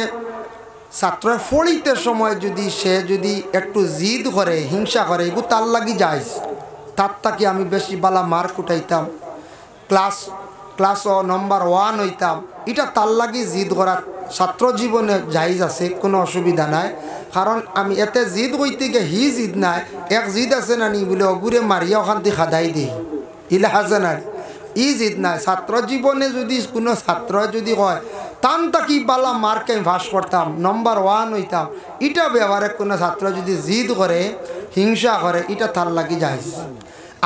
ছাত্র পড়িতে সময় যদি সে যদি একটু জিদ করে, হিংসা করে, এগুলো তার লাগি যাইস। তার তাকে আমি বেশি বালা মার্ক উঠাইতাম, ক্লাস নম্বর 1 হইতাম, এটা তার লাগি জিদ করা ছাত্র জীবনে যাইজ আছে, কোনো অসুবিধা নাই। কারণ আমি এতে জিদ হইতে গিয়ে হি জিদ নাই, এক জিদ আছে না নি বলে অগুরে মারিয়া ওখান থেকে খাদাই দিই, ইলা আছে না ই জিদ নাই। ছাত্র জীবনে যদি কোনো ছাত্র যদি কয় তান তাকি বালা মার্কে আমি ভাস করতাম, নম্বর 1 হইতাম, এটা ব্যবহারে কোনো ছাত্র যদি জিদ করে, হিংসা করে, এটা তার লাগি যাইজ।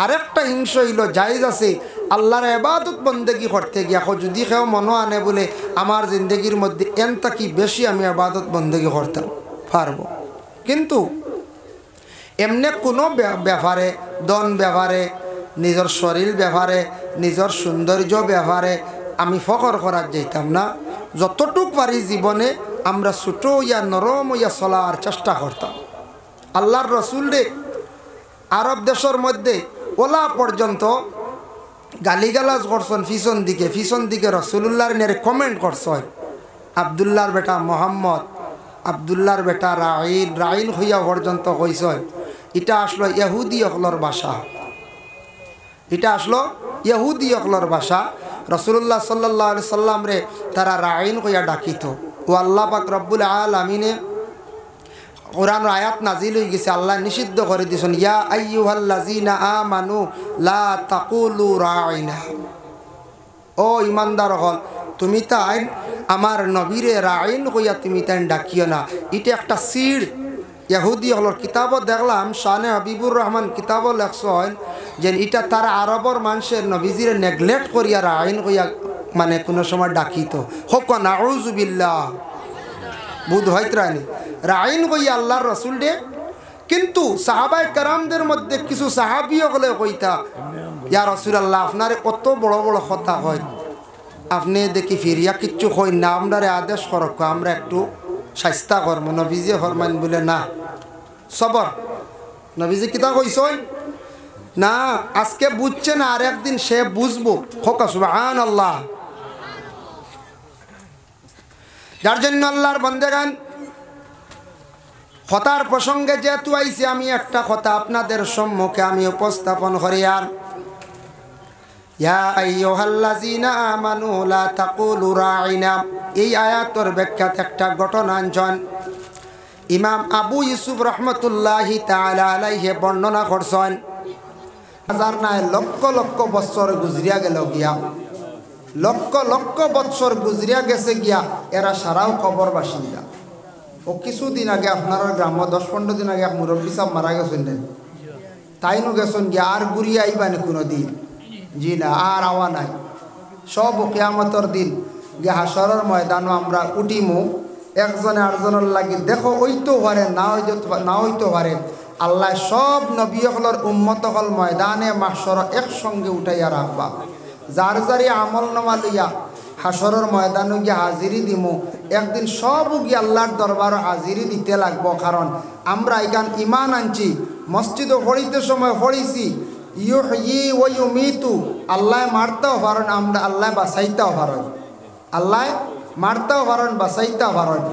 আরেকটা হিংসা হইল জায়েজ আছে আল্লাহর ইবাদত বন্দেগী করতে গিয়া যদি কেউ মনে আনে বলে আমার জিন্দগির মধ্যে এন তাকি বেশি আমি ইবাদত বন্দেগী করতাম পারবো, কিন্তু এমনি কোনো ব্যাপারে, দন ব্যাপারে, নিজের শরীর ব্যাপারে, নিজের সৌন্দর্য ব্যাপারে আমি ফখর করার যাইতাম না। যতটুক পারি জীবনে আমরা ছোটো ইয়া নরম ইয়া চলার চেষ্টা করতাম। আল্লাহর রসুল রে আরব দেশের মধ্যে ওলা পর্যন্ত গালিগালাজ করছেন পিছন দিকে রসুল্লাহর নেড়ে কমেন্ট করছেন। আবদুল্লাহর বেটা মোহাম্মদ, আবদুল্লাহর বেটা রাইন হইয়া পর্যন্ত কইছেন এটা আসলো ইহুদি অকলর ভাষা, এটা আসলো ইহুদি অকলর ভাষা। রসুল্লাহ সাল্লাল্লাহু আলাইহি সাল্লাম রে তারা রাইন কইয়া ডাকিত। ও আল্লাহ পাক রব্বুল আলামিনে কোরআনের আয়াত নাজিল হয়ে গেছে, আল্লাহ নিষিদ্ধ করে দিয়েছেন ইয়া আইয়ুহাল্লাযিনা আমানু লা তাকুলু রাইনা। ও ইমানদার হল, তুমি তাই আমার নবীরে রাইন কইয়া তুমি তাই ডাকিও না। এটা একটা সিড়। ইহুদি হলর কিতাবও দেখলাম, শানে হাবিবুর রহমান কিতাবও লেখছেন যে এটা তারা আরবর মানুষের নবীজিরে নেগলেক্ট করিয়া রাইন কইয়া মানে কোনো সময় ডাকিত। হোক নাউযু বিল্লাহ, বুধ হয়তরানি রাইন কইয়া আল্লাহর রসুল ডে। কিন্তু সাহাবায়ে কেরামদের মধ্যে কিছু সাহাবিও বলে কইতা ইয়া রাসূলুল্লাহ আপনারে কত বড় বড় কথা হয়, আপনি দেখি ফিরিয়া কিচ্ছু কই না, আপনারে আদেশ করক আমরা একটু শাস্তা করবো। নবীজি ফরমান বলে না সবর। নবীজি কিতা কইছেন না আজকে বুঝছে না আর একদিন সে বুঝবো। হোক সুবহানাল্লাহ। যার জন্য আল্লাহর বান্দাগান কথার প্রসঙ্গে যেহেতু আইছি আমি একটা কথা আপনাদের সম্মুখে আমি উপস্থাপন করি। আর ইয়া আইয়ুহাল্লাযীনা আমানু লা তাকুলু রাঈনা, এই আয়াতের ব্যাখ্যাতে একটা ঘটনা আনছেন ইমাম আবু ইউসুফ রহমতুল্লাহি তাআলা আলাইহি বর্ণনা করছেন। হাজার নাই লক্ষ লক্ষ বছর গুজরিয়া গেল গিয়া, লক্ষ লক্ষ বছর গুজরিয়া গেছে গিয়া, এরা সারাও কবর বাসিন্দা। ও কিছুদিন আগে আপনার গ্রাম্য 10-15 দিন আগে মুরব্বী সাহেব মারা গেছেন, তাইনও গেছেন গিয়া, আর ঘুরিয়ে আইবানি কোনো দিন? জি না, আর আওয়া নাই। সব কিয়ামতের দিন গিয়া হাসরের ময়দানও আমরা উঠিমু, একজনে আরেকজনের লাগি দেখো হইতো পারে না হইতো পারে। আল্লাহ সব নবী হলর উম্মত হল ময়দানে মাহশর একসঙ্গে উঠাইয়া রাখবা। যার যারি আমল নামা লইয়া হাসরের ময়দানে গিয়ে হাজিরি দিমু, একদিন সব গিয়ে আল্লাহর দরবারও হাজিরি দিতে লাগবো। কারণ আমরা এখান ইমান আনছি, মসজিদও পড়িতে সময় পড়িছি ইউহয়ি ওয়া ইউমিতু, আল্লাহ মারতেও পারেন, আমরা আল্লাহ বাঁচাইতেও পারেন, আল্লাহ মারতেও পারেন বাঁচাইতেও পারেন।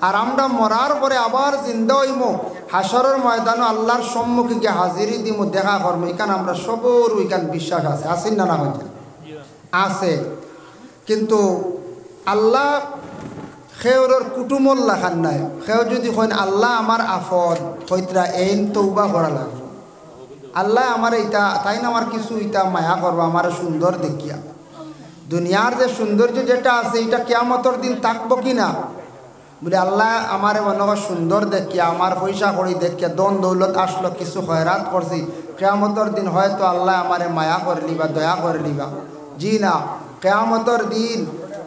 আর আমরা মরার পরে আবার জিন্দা হইমু, হাসরের ময়দানও আল্লাহর সম্মুখে গিয়ে হাজিরি দিমু, দেখা করবো। এখানে আমরা সবর ওইখান বিশ্বাস আছে, আসেন না? না হয়েছে আছে। কিন্তু আল্লাহ খেওরের কুটুমল লাখান নাই। খেও যদি কইন আল্লাহ আমার আফদ হইতরা এইন তৌবা করা লাগবে, আল্লাহ আমার ইটা তাই না আমার কিছু ইটা মায়া করবো আমার সুন্দর দেখিয়া। দুনিয়ার যে সৌন্দর্য যেটা আছে এটা কিয়ামতের দিন থাকবো কি না? বলে আল্লাহ আমার মনে হয় সুন্দর দেখিয়া, আমার পয়সা করি দেখিয়া, দন দৌলত আসলো, কিছু খয়রাত করছি, কিয়ামতের দিন হয়তো আল্লাহ আমারে মায়া করে লিবা, দয়া করে লিবা। জি না, কিয়ামতের দিন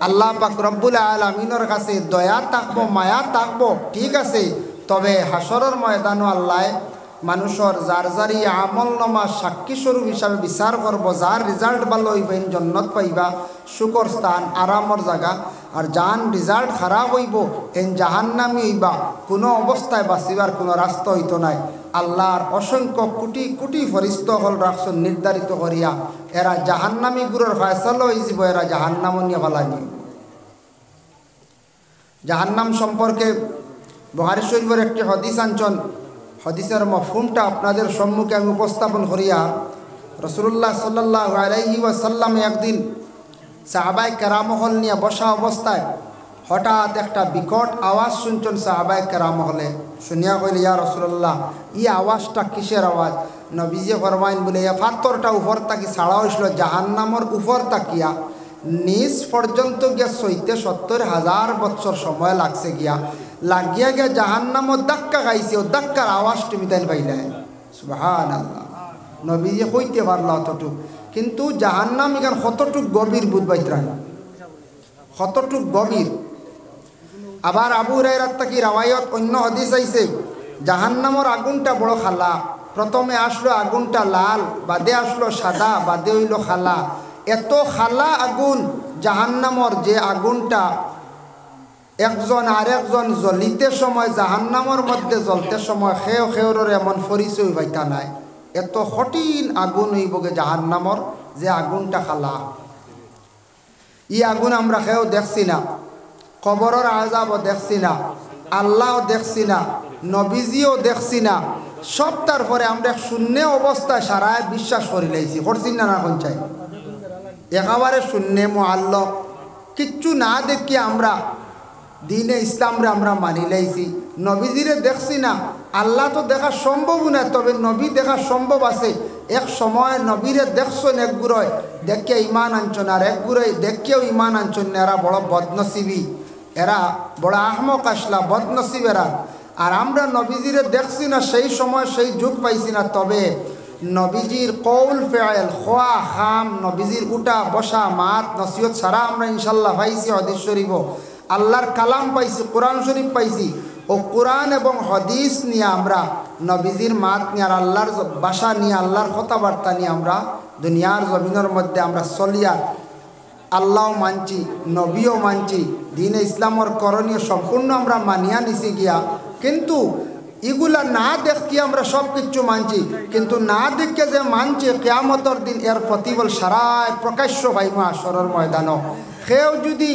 আল্লাহ পাক রব্বুল আলামিনের কাছে দয়া থাকবো, মায়া থাকবো, ঠিক আছে। তবে হাসরের ময়দানও আল্লাহ মানুষের যার যারি আমল নামা সাক্ষী স্বরূপ হিসাবে বিচার করবো। যার রেজাল্ট ভালো হইবেন জন্নত পাইবা, সুখর স্থান, আরামর জায়গা। আর যান রেজাল্ট খারাপ হইব এন জাহান্নামি হইবা, কোনো অবস্থায় বাঁচিবার কোনো রাস্তা হইতো নাই। আল্লাহর অসংখ্য কোটি কোটি ফরিস্ত হল রাখছেন নির্ধারিত করিয়া, এরা জাহান্নামি গুরুর ফয়সালা হয়ে যাব, এরা জাহান্নাম নিয়ে ফালানি। জাহান্নাম সম্পর্কে বুখারী শরীফের একটি হাদিস আনছেন, হাদিসের মফহুমটা আপনাদের সম্মুখে আমি উপস্থাপন করিয়া। রাসূলুল্লাহ সাল্লাল্লাহু আলাইহি ওয়াসাল্লাম একদিন সাহাবায়ে কেরামহল নিয়ে বসা অবস্থায় হঠাৎ একটা বিকট আওয়াজ শুনছেন। সাহাবায়ে কেরামহলে শুনিয়া কইলে, ইয়া রাসূলুল্লাহ, এই আওয়াজটা কিসের আওয়াজ? নবীজি ফরমাইন, বলে এ পাথরটা উপর তাকি ছাড়া হয়েছিল জাহান্নামের উপর তাকিয়া, নিচ পর্যন্ত গিয়া 70,000 বছর সময় লাগছে গিয়া, লাগিয়া গিয়া জাহান্নামও ধাক্কা খাইছে, ও ধাক্কার আওয়াজ তুমি তাই পাইলে। সুবহানাল্লাহ, নবীজি কইতে পারল অতটুক। কিন্তু জাহান্নাম এখান কতটুক গভীর বুঝবাইতরা, কতটুক গভীর। আবার আবু হুরায়রা থেকে রাওয়ায়াত অন্য হাদিস আইছে, জাহান্নামের আগুনটা বড় খালা। প্রথমে আসলো আগুনটা লাল, বাদে আসলো সাদা, বাদে হইল খালা। এত খালা আগুন জাহান্নামর, যে আগুনটা একজন আরেকজন জ্বলিতে সময় জাহান্নামর মধ্যে জ্বলতে সময় খেও খেওরের এমন পরিচয় পাইতা নাই। এত কঠিন আগুন হইবগে জাহান্নামর, যে আগুনটা খালা। ই আগুন আমরা খেও দেখছি না, কবরের আযাবও দেখছি না, আল্লাহও দেখছি না, নবীজিও দেখছি না। সব তারপরে আমরা শূন্য অবস্থায় সারায় বিশ্বাস করে লাইছি, করছি না? না কোন চাই একেবারে শূন্য মুআল্লাক, কিচ্ছু না দেখি আমরা দিনে ইসলামরে আমরা মানি লাইছি। নবীজিরে দেখছি না, আল্লাহ তো দেখা সম্ভব না, তবে নবী দেখা সম্ভব আছে। এক সময় নবীরে দেখছেন এক গুড়য়, দেখে ইমান আনছেন, আর এক গুড়াই দেখেও ইমান আনছেন। এরা বড় বদনসিবি, এরা বড় আহমক আসলা, বদনসিব এরা। আর আমরা নবীজিরে দেখছি না, সেই সময় সেই যুগ পাইছি না। তবে নবীজির কৌল ফেল খোয়া খাম, নবীজির উঠা বসা মাত নসিহত সারা আমরা ইনশাল্লাহ পাইছি। হাদিস শরীফ, আল্লাহর কালাম পাইছি, কোরআন শরীফ পাইছি। ও কোরআন এবং হাদিস নিয়ে আমরা নবীজির মাত নিয়ে, আর আল্লাহর ভাষা নিয়ে, আল্লাহর কথাবার্তা নিয়ে আমরা দুনিয়ার জমিনের মধ্যে আমরা চলিয়া আল্লাহও মানছি, নবীও মানছি, দিনে ইসলামর করণীয় সম্পূর্ণ আমরা মানিয়া নিছি গিয়া। কিন্তু এগুলা না দেখি আমরা সব কিছু মানছি, কিন্তু না দেখে যে মানছি, কিয়ামতের দিন এর প্রতিফল সারায় প্রকাশ্য পাইব আসরের ময়দানও। সেও যদি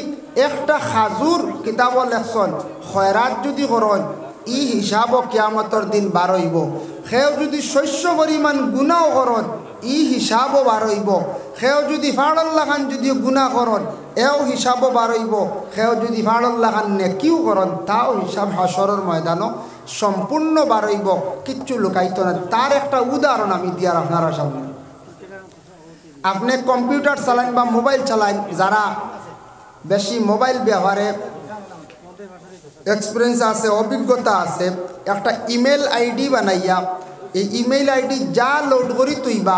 একটা খাজুর কিতাব লেখছেন, খয়রাত যদি করেন, ই হিসাবও কিয়ামতর দিন বার হইব। সেও যদি শস্য পরিমাণ গুণাও করন ই হিসাবও বার হইব। সেও যদি ফাড়ল্লা খান যদি গুণা করন এও হিসাবও বার হইব। সেও যদি ফাড়ল্লা খান নেকিও করন তাও হিসাব হাসরের ময়দানও সম্পূর্ণ বার হইব, কিচ্ছু লুকাইতো না। তার একটা উদাহরণ আমি দিয়ার আপনারা সামনে। আপনি কম্পিউটার চালান বা মোবাইল চালান, যারা বেশি মোবাইল ব্যবহারে এক্সপিরিয়েন্স আছে, অভিজ্ঞতা আছে, একটা ইমেল আইডি বানাইয়া এই ইমেল আইডি যা লোড করি তৈবা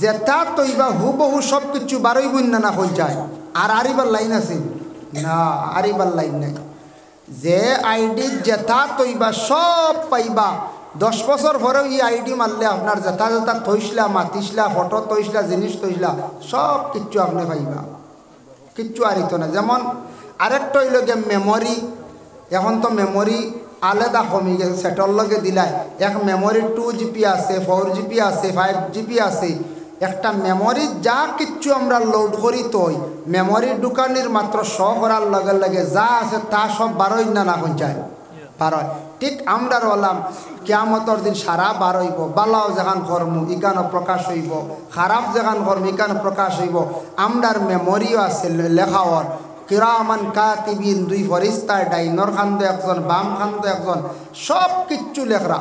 যেটা তৈবা হুবহু সব কিছু বারোই বন্যা না হয়ে যায়। আর আরিবার লাইন আছে না, আরিবার লাইন নাই। যে আইডি যেটা তৈবা সব পাইবা। 10 বছর পরেও এই আইডি মারলে আপনার যেটা যেটা থইসলা, মাতিসলা, ফটো তৈসলা, জিনিস তৈসলা সব কিচ্ছু আপনি পাইবা, কিচ্ছু আরিত না। যেমন আরেকটা হইল গিয়ে মেমোরি। এখন তো মেমোরি আলাদা কমে গেছে, সেটার লগে দিলাই এক মেমোরি 2 GB আছে, 4 GB আছে, 5 GB আছে। একটা মেমোরি যা কিচ্ছু আমরা লোড করি তৈ মেমোরি দোকানের মাত্র 100 করার লগে লগে যা আছে তা সব বারোই না পঞ্চায় বার হয়। ঠিক আমরা বললাম কিয়ামতর দিন সারা বার হইব। বালাও যেখান কর্ম ইকানো প্রকাশ হইব, খারাপ যেখান কর্ম ইকানো প্রকাশ হইব। আমরার মেমোরিও আছে লেখাওয়ার কিরামান কাতিবিন, 2 ফরিস্তা, ডাইনর খান্দ একজন, বাম খান্দ একজন, সব কিচ্ছু লেখরা,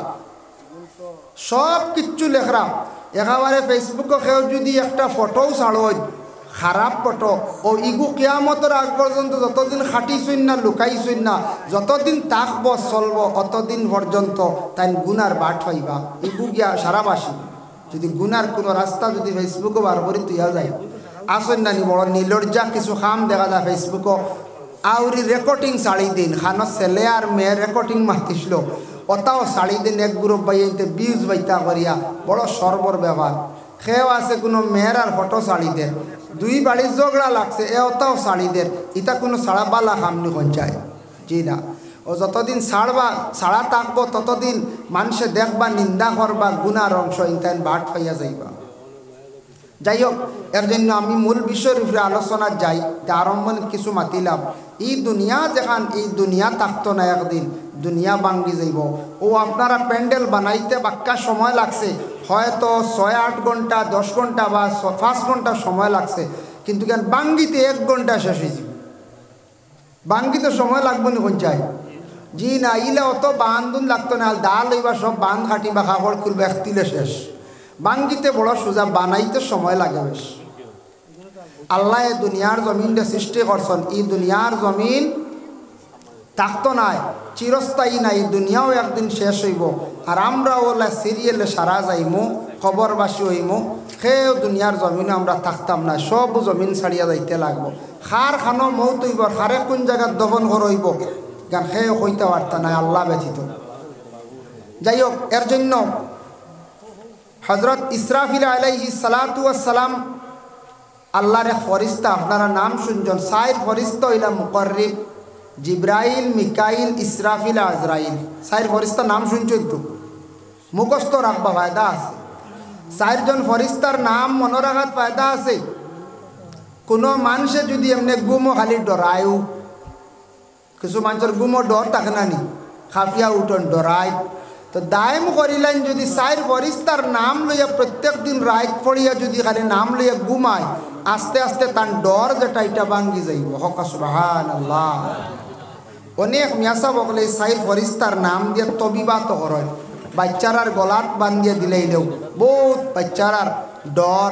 সব কিচ্ছু লেখরা। একেবারে ফেসবুকে কেউ যদি একটা ফটোও ছাড়ো খারাপ ফটো, ও ইগু কিয়ামতের আগ পর্যন্ত যতদিন খাটিছইন না লুকাইছইন না, যতদিন থাকব চলব অতদিন পর্যন্ত তাই গুনার বাট পাইবা। ইগু গিয়া সারাবাসী যদি গুনার কোনো রাস্তা যদি ফেসবুকে বার করে তুইয়া যায় আসেন না নি বড় নির্লজ্জা কিছু খাম দেখা যায় ফেসবুকও। আউরি রেকর্ডিং শাড়ি দিন খানো ছেলে আর মেয়ে রেকর্ডিং মাতিছিল ওটাও শাড়ি দিন এক গ্রুপ বাইতে বিউজ বাইতা করিয়া বড় সর্বর ব্যবহার। সেও আছে কোনো মেয়ের আর ফটো শাড়ি দেন, 2 বাড়ির ঝগড়া লাগছে এ ওটাও শাড়ি দেন। ইটা কোনো ছাড়া বালা খামনি পঞ্চায় জি না। ও যতদিন ছাড়া থাকবো ততদিন মানুষে দেখবা, নিন্দা করবা, গুনার অংশ ইনতাইন বাট পাইয়া যাইবা। যাই হোক, এর জন্য আমি মূল বিষয়ের উপরে আলোচনা যাই। আরম্ভে কিছু মাতিলাম, এই দুনিয়া যেখান এই দুনিয়া থাকতো না, একদিন দুনিয়া ভাঙ্গি যাইব। ও আপনারা প্যান্ডেল বানাইতে বাক্কা সময় লাগছে, হয়তো 6-8 ঘন্টা, 10 ঘন্টা বা 5 ঘন্টা সময় লাগছে, কিন্তু কেন ভাঙ্গিতে 1 ঘন্টা শেষ হয়েছে। ভাঙ্গিতে সময় লাগবে না কোন চাই জি না। ইলে অত বান্ধন লাগতো না, ডাল হইবা সব বান্ধ কাটি বা কাপড় খুলবে একতিলে শেষ। ভাঙ্গিতে বড় সোজা, বানাইতে সময় লাগে বেশ। আল্লাহ দুনিয়ার জমিনটা সৃষ্টি করছেন, এই দুনিয়ার জমিন থাকতো নাই, চিরস্থায়ী নাই, দুনিয়াও একদিন শেষ হইব। আর আমরা ওলা সিরিয়ালে সারা যাইমু, খবরবাসী হইমু, সেও দুনিয়ার জমিনে আমরা থাকতাম না, সব জমিন ছাড়িয়া যাইতে লাগবো। খার খানো মৌত হইব, খারে কোন জায়গায় দফন কর হইব গান সেও হইতে পারত না আল্লাহ ব্যথিত। যাই হোক, এর জন্য হজরত ইসরাফিল আলাইহিস সালাতু ওয়াস সালাম আল্লাহর এক ফরিস্তা, আপনারা নাম শুনছেন, 4 ফরিস্তা হইলা মুকররিব, জিব্রাইল, মিকাইল, ইসরাফিল, আজরাইল। 4 ফরিস্তার নাম শুনছেন তো, মুখস্থ রাখবা ফায়দা আছে। 4 জন ফরিস্তার নাম মনে রাখার ফায়দা আছে। কোনো মানুষে যদি এমনি গুমো খালি ডরায়ও, কিছু মানুষের গুমো ডর থাকে না নি, খাফিয়া উঠন ডরায়, তো দায়ম করিলেন যদি 4 ফরিস্তার নাম লইয়া প্রত্যেক দিন রাত পড়িয়া যদি খালি নাম লইয়া ঘুমায়, আস্তে আস্তে তার ডর যেটা এটা ভাঙ্গি যাইব। হক সুবহানাল্লাহ। অনেক মিয়াসা বকলে 4 ফরিস্তার নাম দিয়ে তবিবাত করেন, বাচ্চারার গলাত বান্ধিয়ে দিলেইলেও বহুত বাচ্চারার ডর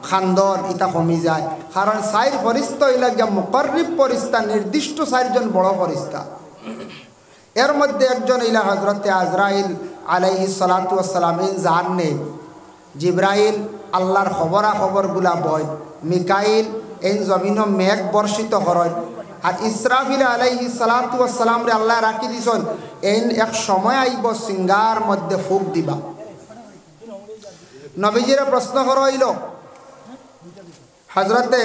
খান্দন ইটা কমি যায়। কারণ 4 ফরিস্তা হইলা গিয়া মুকররিব ফরিস্তা, নির্দিষ্ট 4 জন বড় ফরিস্তা। এর মধ্যে একজন হইলা হজরতে আজরাইল আলাইহিস সালাতু ওয়াস সালাম, যার নেই। জিব্রাইল আল্লাহর খবরগুলা বয়, মিকাইল এই জমিন মেঘ বর্ষিত করেন, আর ইসরাফিল আলাইহিস সালাতু ওয়াস সালাম রে আল্লাহ রাখি দিছেন এই এক সময় আইব সিঙ্গার মধ্যে ফুক দিবা। নবীজিরা প্রশ্ন করা হইল, হজরতে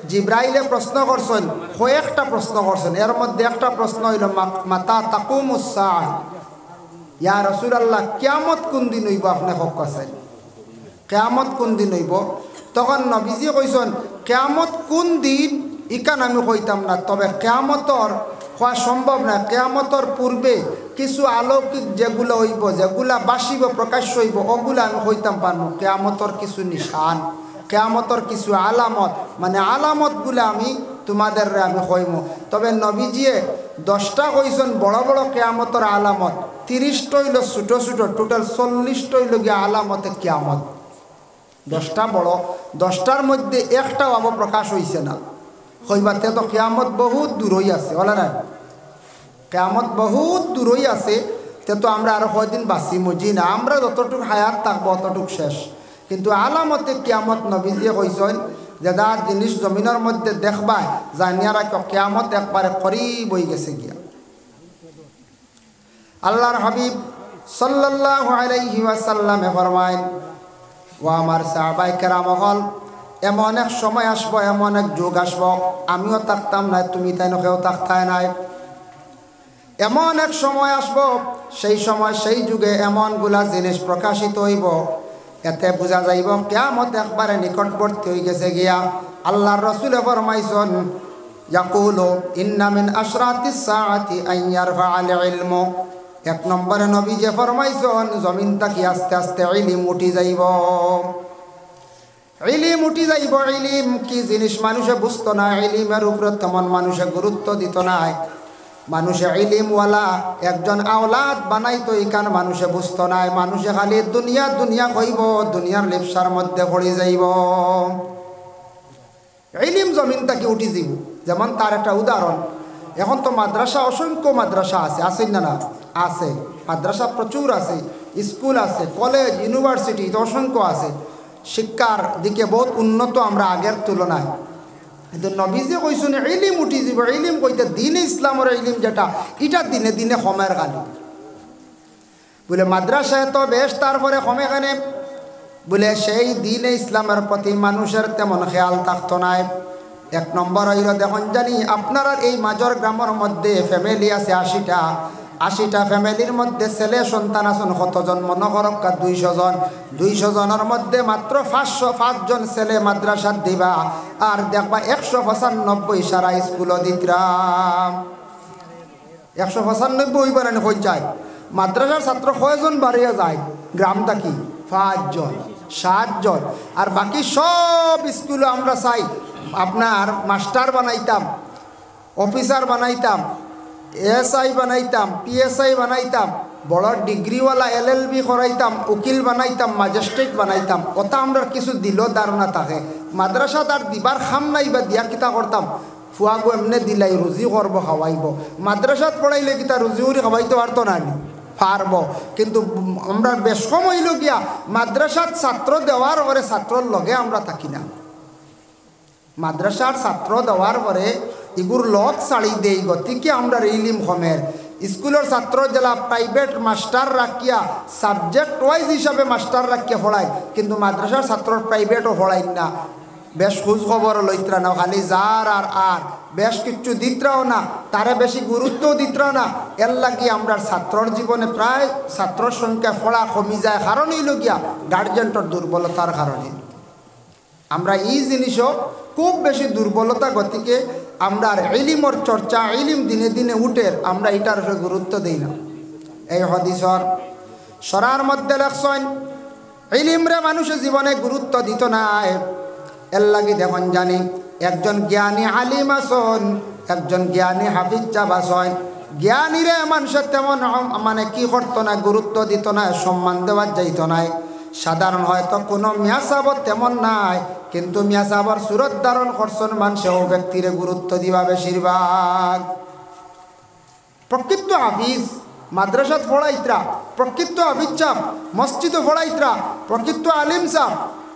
জিব্রাইলে প্রশ্ন করছেন, কয়েকটা প্রশ্ন করছেন, এর মধ্যে একটা প্রশ্ন হইল মাতা তাকুমুস সাআহ, ইয়া রাসূলুল্লাহ কিয়ামত কোন দিন হইব, আপনি হক আছেন কিয়ামত কোন দিন হইব? তখন নবীজি কইছেন কিয়ামত কোন দিন ইকান আমি কইতাম না, তবে কিয়ামতর হওয়া সম্ভব না। কিয়ামতের পূর্বে কিছু আলৌকিক যেগুলো হইব, যেগুলা বাসিব প্রকাশ্য হইব, ওগুলা আমি হইতাম পারবো। কিয়ামতের কিছু নিশান, কিয়ামতের কিছু আলামত, মানে আলামতগুলো আমি তোমাদের আমি কইম। তবে নবীজিয়ে 10টা কইছেন বড় বড় কিয়ামতের আলামত, 30টা হইল ছোটো ছোটো, টোটাল 40টা হইল গিয়া আলামতে কিয়ামত। 10টা বড়, 10টার মধ্যে একটাও আবার প্রকাশ হইছে না। কইবাতে তো কিয়ামত বহুত দূরই আছে, বলে না? কিয়ামত বহুত দূরই আছে। তে তো আমরা আরো কয়দিন বাঁচি মুজি না, আমরা যতটুকু হায়াত থাকবো অতটুকু শেষ। কিন্তু আলামতে কিয়ামত নবীজিয়ে কইছেন যে যা জিনিস জমিনের মধ্যে দেখবা জানিয়া রাখো কিয়ামত একবারে করিব হয়ে গেছে গিয়া। আল্লাহর হাবিব সাল্লাল্লাহু আলাইহি ওয়াসাল্লামে ফরমায়, ও আমার সাহাবায়ে কেরাম হল, এমন এক সময় আসবো, এমন এক যুগ আসবো, আমিও থাকতাম নাই, তুমি তাই কেউ থাকতাই নাই। এমন এক সময় আসবো, সেই সময় সেই যুগে এমনগুলা জিনিস প্রকাশিত হইব, এতে বোঝা যাইব কিয়ামত একবারে নিকটবর্তী হয়ে গেছে গিয়া। আল্লাহর রাসূলে ফরমাইছেন, ইয়াকুলু ইন্না মিন আশরাতিস সাআতি আন ইয়ারফাআল ইলমু। 1 নম্বরে নবী যে ফরমাইছেন, জমিন তাকি আস্তে আস্তে ইলম উঠি যাইব। ইলম উঠি যাইব। ইলম কি জিনিস মানুষে বুঝতো না, ইলমের উপরে তেমন মানুষে গুরুত্ব দিত না। মানুষে ইলিমওয়ালা একজন আওলাদ বানাইতো, এখান মানুষে বুঝতো না। মানুষে খালি দুনিয়া দুনিয়া কইব, দুনিয়ার লিপসার মধ্যে পড়ে যাইব। ইলিম জমিন থেকে উঠি যাইব। যেমন তার একটা উদাহরণ, এখন তো মাদ্রাসা, অসংখ্য মাদ্রাসা আছে, আছে না? না আছে, মাদ্রাসা প্রচুর আছে, স্কুল আছে, কলেজ, ইউনিভার্সিটি তো অসংখ্য আছে। শিক্ষার দিকে বহুত উন্নত আমরা আগের তুলনায়। কিন্তু নবীজি কইছেন ইলিম উঠি যাব। ইলিম কইতে দিনে ইসলামের ইলিম যেটা, এটা দিনে দিনে কমের গালি বলে। মাদ্রাসায় তো বেশ, তারপরে কমে কেনে বলে সেই দিনে ইসলামের প্রতি মানুষের তেমন খেয়াল থাকতো না। 1 নম্বর হইল, দেখুন জানি আপনারা এই মাজর গ্রামের মধ্যে ফ্যামিলি আছে 80টা। 80টা ফ্যামিলির মধ্যে ছেলে সন্তান আছেন কতজন? মনে করক 200 জন। 200 জনের মধ্যে মাত্র 505 জন ছেলে মাদ্রাসাত দিবা, আর দেখবা 195 সারা স্কুল দিতরা। 195 হইবার হয়ে যায়। মাদ্রাসার ছাত্র কয়জন বাড়িয়ে যায়? গ্রামটা কি 5 জন 7 জন। আর বাকি সব স্কুলে আমরা চাই আপনার মাস্টার বানাইতাম, অফিসার বানাইতাম, এসআই বানাইতাম, পিএসআই বানাইতাম, বড় ডিগ্রিওয়ালা LLB করাইতাম, উকিল বানাইতাম, ম্যাজিস্ট্রেট বানাইতাম। ওটা আমরা কিছু দিল ধারণা থাকে। মাদ্রাসা তার দিবার খাম নাই বা দিয়া কিতা করতাম, ফুয়াগো এমনি দিলাই রুজি করব, খাওয়াইব। মাদ্রাসাত পড়াইলে কিতা রুজি উরি খাওয়াইতে পারতো না, পারব। কিন্তু আমরা বেশ কম হইল গিয়া মাদ্রাসাত ছাত্র দেওয়ার পরে ছাত্রর লগে আমরা থাকি না। মাদ্রাসার ছাত্র দেওয়ার পরে এগুর লগ ছাড়ি দেই, গতিকে আমরা ইলিম কমের। স্কুলের ছাত্র জেলা প্রাইভেট মাস্টার রাখিয়া সাবজেক্ট ওয়াইজ হিসাবে মাস্টার রাখিয়া পড়ায়, কিন্তু মাদ্রাসার ছাত্র প্রাইভেটও পড়াই না। বেশ খোঁজ খবর লইত্রা না, খালি যার আর বেশ কিছু দিত্রাও না, তারে বেশি গুরুত্বও দিত্রা না। এর লাগি আমরা ছাত্রর জীবনে প্রায় ছাত্রর সংখ্যা পড়া কমি যায়। কারণ হইল গিয়া গার্জেন্টর দুর্বলতার কারণে। আমরা এই জিনিসও খুব বেশি দুর্বলতা, গতিকে আমরা ইলিমর চর্চা, ইলিম দিনে দিনে উঠের, আমরা এটার উপরে গুরুত্ব দিই না। এই হাদিসর সরার মধ্যে লেখছেন ইলিমরে মানুষের জীবনে গুরুত্ব দিত না। এর লাগি দেখুন জানি একজন জ্ঞানী আলিম আসন, একজন জ্ঞানী হাফিজ সাহেব আসন। জ্ঞানীরে মানুষের তেমন মানে কি করতো না, গুরুত্ব দিত না, সম্মান দেওয়ার যাইত নাই। সাধারণ হয়তো কোনো মিয়া সাহেব তেমন নাই, কিন্তু মিয়া সাহেবর সুরত ধারণ করছেন মানুষেও ব্যক্তিরে গুরুত্ব দিবা বেশিরভাগ। প্রকৃত হাফিজ মাদ্রাসাত পড়াইত্রা, প্রকৃত হাফিজ সাহেব মসজিদও পড়াইত্রা, প্রকৃত আলিম সাহেব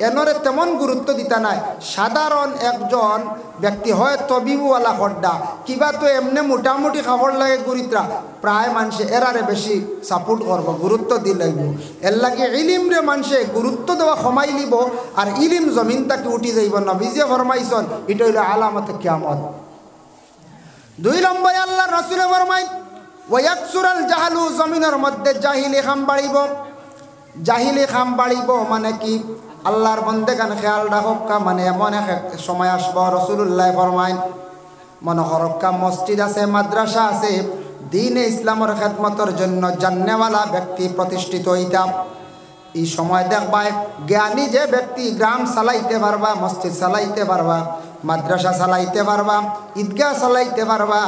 এনরে তেমন গুরুত্ব দিতা নাই। সাধারণ একজন ব্যক্তি হয় তবিবওয়ালা খড্ডা, কিবা তো এমনি মোটামুটি খাবার লাগে গুরিত্রা, প্রায় মানুষে এরারে বেশি সাপোর্ট করব, গুরুত্ব দি লাগব। এর লাগে ইলিমরে মানুষে গুরুত্ব দেওয়া কমাই লিব, আর ইলিম জমিন তাকে উঠি যাইব। নবীজি ফরমাইছেন এটা হইল আলামতে কিয়ামত। 2 নম্বরে আল্লাহ রাসূল ফরমাই ওয়ায়াকসুরাল জাহালু, জমিনের মধ্যে জাহিলি খাম বাড়িব। জাহিলি খাম বাড়িব মানে কি? আল্লাহর বন্দেগান খেয়াল রাখক, মানে এমন এক সময় আসব, রাসূলুল্লাহ ফরমায় মনোহরক্কা মসজিদ আছে, মাদ্রাসা আছে, দ্বীনে ইসলামের খেদমতের জন্য জান্নেওয়ালা ব্যক্তি প্রতিষ্ঠিত হইতাম। এই সময় দেখবা জ্ঞানী যে ব্যক্তি গ্রাম চালাইতে পারবা, মসজিদ চালাইতে পারবা, মাদ্রাসা চালাইতে পারবা, ঈদগাহ চালাইতে পারবা,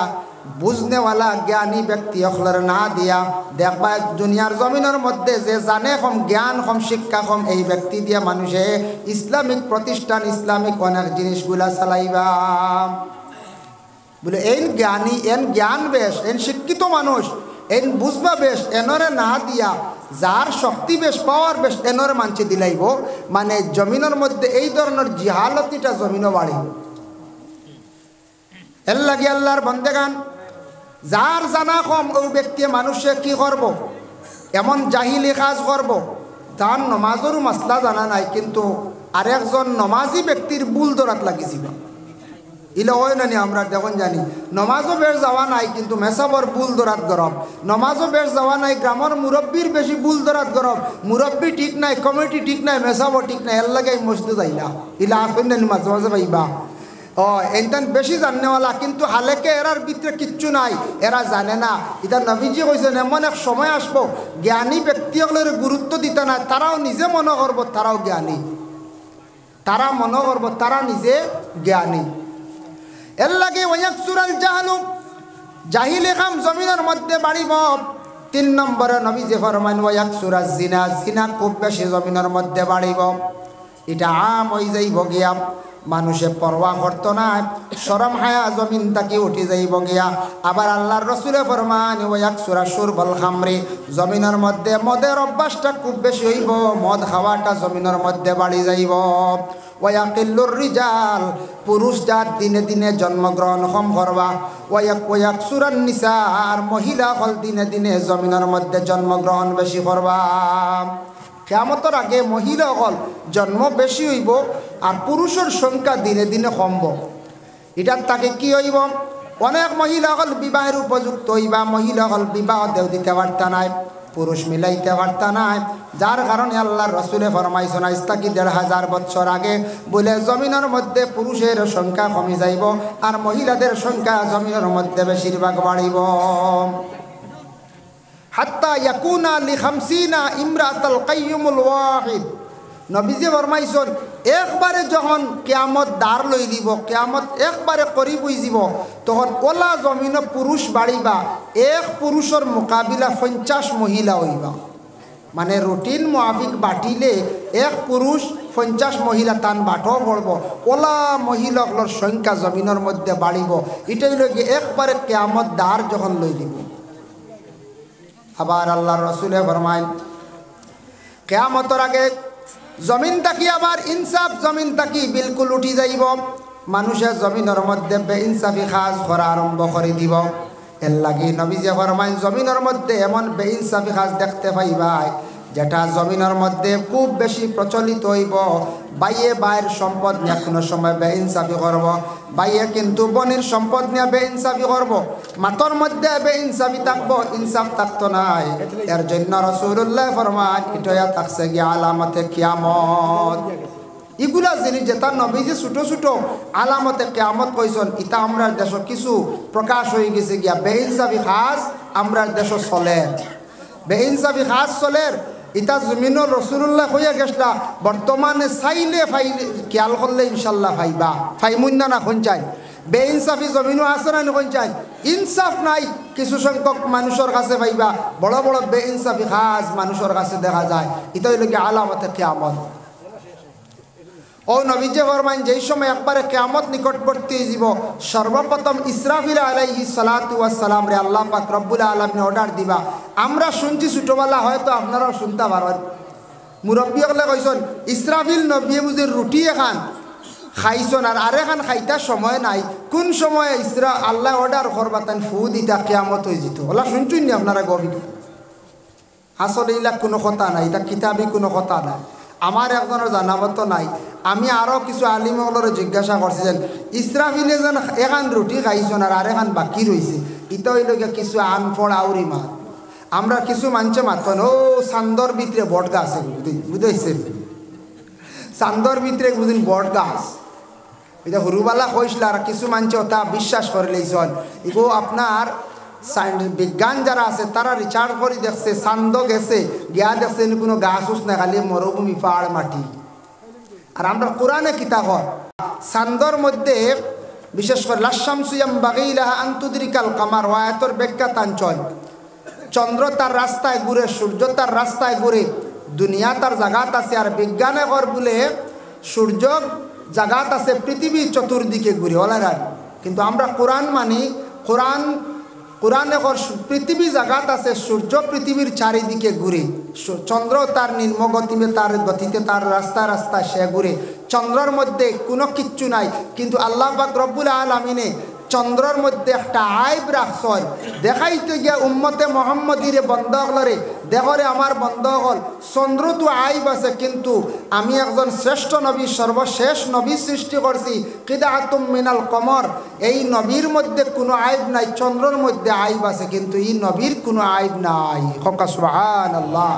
বুঝনেওয়ালা জ্ঞানী ব্যক্তি অখলার না দিয়া দেখবা দুনিয়ার জমিনের মধ্যে যে জানে কম, জ্ঞান কম, শিক্ষা কম, এই ব্যক্তি দিয়া মানুষে ইসলামিক প্রতিষ্ঠান, ইসলামিক অনেক জিনিসগুলা চালাইবা। বলে এই জ্ঞানী, এন জ্ঞান বেশ, এন শিক্ষিত মানুষ, এন বুঝবা বেশ, এনরে না দিয়া যার শক্তি বেশ, পাওয়ার বেশ, এনরে মানছে দিলাইব। মানে জমিনের মধ্যে এই ধরনের জিহালতিটা জমিনও বাড়ে। এর লাগে আল্লাহর বন্দেগান, যার জানা কম ওই ব্যক্তি মানুষে কি করব, এমন জাহিলি কাজ করব, তার নমাজেরও মাসলা জানা নাই, কিন্তু আরেকজন নমাজি ব্যক্তির ভুল ধরাত লাগিছিল। ইলে হয় না, আমরা দেখুন জানি নমাজও বেশ যাওয়া নাই, কিন্তু মেসাবর ভুল ধরাত গরম। নমাজও বেশ যাওয়া নাই, গ্রামের মুরব্বীর বেশি ভুল ধরাত গরম। মুরব্বী ঠিক নাই, কমিটি ঠিক নাই, মেসাবর ঠিক নাই, এর লাগে মসজিদে যাই না। ইলা আসবেন না মাঝে মাঝে পাইবা। এইটান বেশি জানেওয়ালা, কিন্তু হালেকে এরার ভিতরে কিচ্ছু নাই, এরা জানে না। এটা নবীজি কইছেন এমন এক সময় আসবো জ্ঞানী ব্যক্তিগুলোর গুরুত্ব দিতে না, তারাও নিজে মনে করব তারাও জ্ঞানী, তারা মনে করব তারা নিজে জ্ঞানী। এর লাগে ওয়াকসুরাল জাহালু, জাহিলি কাম জমিনের মধ্যে বাড়িব। 3 নম্বরে নবীজি ফরমান ওয়াকসুরাজ জিনা, জিনা খুব বেশি জমিনের মধ্যে বাড়িব। এটা আম হয়ে যাইব গিয়া, মানুষে পরোয়া করতো না, শরম হায়া জমিন তাকে উঠে যাইব গিয়া। আবার আল্লাহর রসুলে ফরমান ওয়াকসুরা শুরবল খামরি, জমিনের মধ্যে মদের অভ্যাসটা খুব বেশি হইব, মদ খাওয়াটা জমিনের মধ্যে বাড়ি যাইব। ওয়াকিল্লুর রিজাল, পুরুষ জাত দিনে দিনে জন্মগ্রহণ কম করবা। ওয়াকসুরান নিসা, আর মহিলা হল দিনে দিনে জমিনের মধ্যে জন্মগ্রহণ বেশি করবা। কিয়ামতের আগে মহিলা হল জন্ম বেশি হইব, আর পুরুষের সংখ্যা দিনে দিনে কমব। এটার তাকে কি হইব, অনেক মহিলা হল বিবাহের উপযুক্ত হইবা, মহিলা হল বিবাহ দেও দিতে পারতা নাই, পুরুষ মিলাইতে পারতা নাই। যার কারণে আল্লাহর রসুলে ফরমাইছেন আজ থেকে 1500 বছর আগে বলে জমিনের মধ্যে পুরুষের সংখ্যা কমে যাইব, আর মহিলাদের সংখ্যা জমিনের মধ্যে বেশিরভাগ বাড়িব। হাত্তা ইয়াকুনা লি50 ইমরাতাল কাইয়ুমুল ওয়াহিদ, নবীজি ফরমাইছেন একবারে যখন কিয়ামত দ্বার লই দিব, কিয়ামত একবারে করি বুঝিব, তখন ওলা জমিন পুরুষ বাড়িবা, এক পুরুষের মোকাবিলা 50 মহিলা হইবা। মানে রুটিন মুআফিক বাটিলে এক পুরুষ 50 মহিলা তান বাটও পড়ব, ওলা মহিলাগুলোর সংখ্যা জমিনের মধ্যে বাড়িব। এটাই লগে একবারে কিয়ামত দ্বার যখন লই দিব। আবার আল্লাহর রাসূলে ফরমায় কিয়ামতের আগে জমিন তাকি আবার ইনসাফ, জমিন তাকি বিলকুল উঠি যাইব। মানুষের জমিনের মধ্যে বেইনসাফি কাজ করা আরম্ভ করে দিব। এর লাগি নবীজি ফরমায় জমিনের মধ্যে এমন বেইনসাফি কাজ দেখতে পাইবাই যেটা জমিনের মধ্যে খুব বেশি প্রচলিত হইব। বাইয়ে বাইয়ের সম্পদ নিয়ে কোনো সময় বেইনসাফি করব, বাইয়ে কিন্তু বনির সম্পদ নিয়ে বেইনসাফি করব, মাতর মধ্যে বেইনসাফি থাকবো, ইনসাফ থাকতো নাই। এর জন্য রাসূলুল্লাহ ফরমান এটা থাকছে গিয়া আলামতে কিয়ামত। এগুলা জিনিস যেটা নবীজি ছোটো ছোটো আলামতে কিয়ামত কইছেন, ইটা আমরা দেশ কিছু প্রকাশ হয়ে গেছে গিয়া। বেইনসাফি খাস আমরা দেশ চলে, বেইনসাফি খাস চলে। ইটা জমিনের রাসূলুল্লাহ কইয়া গেছলা, বর্তমানে চাইলে ফাইলে খেয়াল করলে ইনশাল্লাহ ফাইবা, ফাইমুন না কোন চাই। বেইনসাফি জমিনও আছে না কোন চাই, ইনসাফ নাই কিছু সংখ্যক মানুষের কাছে পাইবা, বড় বড় বেইনসাফি খাস মানুষের কাছে দেখা যায়। এটা হইল কি আলামতে কিয়ামত। ও নবীজি ফরমান যেই সময় একবারে কিয়ামত নিকটবর্তী হইব, সর্বপ্রথম ইসরাফিল আলাইহিস সালাতু ওয়াস সালাম রে আল্লাহ পাক রব্বুল আলামিন অর্ডার দিবা। আমরা শুনছি ছোটবেলা, হয়তো আপনারাও শুনতে পারেন, মুরব্বীসকলে কইছেন ইসরাফিল নবী বুঝি রুটি এখান খাইছেন আর আরেখান খাইতার সময় নাই, কোন সময় আল্লাহ অর্ডার করবা তাই ফু দিতা কিয়ামত হয়ে যেত। ওলা শুনছুন নি আপনারা গভীর? আসলে এইলা কোনো কথা নাই, এটা কিতাবি কোনো কথা নাই, আমার একজনের জানাবত নাই। আমি আরও কিছু আলিমগুলোর জিজ্ঞাসা করছিলেন ইসরাফিলে যেন এখান রুটি খাইছেন আর আরেখান বাকি রয়েছে, এটা হইল কিছু আনফড় আউরি মাত। আমরা কিছু মানছে মাতন ও চান্দর ভিতরে বট গাছ আছে, বুঝেছেন? চান্দর ভিতরে বুঝিন বট গাছ, এটা হুরুবালা কইসলা আর কিছু মানুষ ওটা বিশ্বাস করে লইছন। এগো আপনার বিজ্ঞান যারা আছে তারা রিচার্জ করে দেখছে, চান্দ গেছে, গিয়া দেখছে কোনো গাছ উস না, খালি মরুভূমি পাহাড় মাটি। আর আমরা কোরআনে কিতাব চান্দর মধ্যে বিশেষ করে লাশামসুয়াম বাগিলাহা আন্তুদ্রিকাল কামার ওয়ায়াতর ব্যাখ্যা তাঞ্চল, চন্দ্র তার রাস্তায় ঘুরে, সূর্য তার রাস্তায় ঘুরে, দুনিয়া তার জাগাত আছে। আর বিজ্ঞানে কর বলে সূর্য জাগাত আছে, পৃথিবী চতুর্দিকে ঘুরে ওলারার। কিন্তু আমরা কোরআন মানি, কোরআনে কর পৃথিবী জাগাত আছে, সূর্য পৃথিবীর চারিদিকে ঘুরে, চন্দ্র তার নিম্নগতিতে তার গতিতে তার রাস্তায় সে ঘুরে। চন্দ্রের মধ্যে কোনো কিচ্ছু নাই, কিন্তু আল্লাহ পাক রব্বুল আলামিনে চন্দ্রের মধ্যে একটা আইব রাখছেন, দেখাইতে গিয়া উম্মতে মোহাম্মদীরে বন্ধ হলরে দেখরে আমার বন্ধ হল, চন্দ্র তো আইব আছে, কিন্তু আমি একজন শ্রেষ্ঠ নবী, সর্বশেষ নবী সৃষ্টি করছি, কিদাতুম মিনাল কমর। এই নবীর মধ্যে কোনো আইব নাই, চন্দ্রের মধ্যে আইব আছে, কিন্তু এই নবীর কোনো আইব নাই। হকা সুবহানাল্লাহ।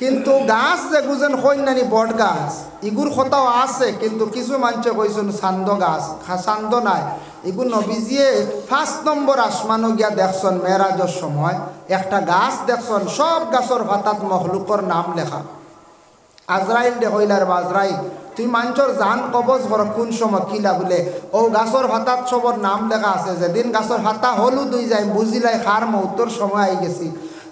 কিন্তু গাছ যে গুজেন হইন নানি বট গাছ, ইগুর কথাও আছে, কিন্তু কিছু মানুষে কইছেন চান্দ গাছ, চান্দ নাই। এগুলো নবীজিয়ে 5 নম্বর আসমানও গিয়া দেখছেন মেরাজের সময়, একটা গাছ দেখছেন, সব গাছের পাতাত মখলুকর নাম লেখা। আজরাইল দে হইলার আজরাইল, তুই মানুষের জান কবজ কর কোন সময় কিলা বলে, ও গাছের পাতাত সবর নাম লেখা আছে। যেদিন গাছের পাতা হলুদ হয়ে যায় বুঝিলাই খার মৌতর সময় আই গেছি।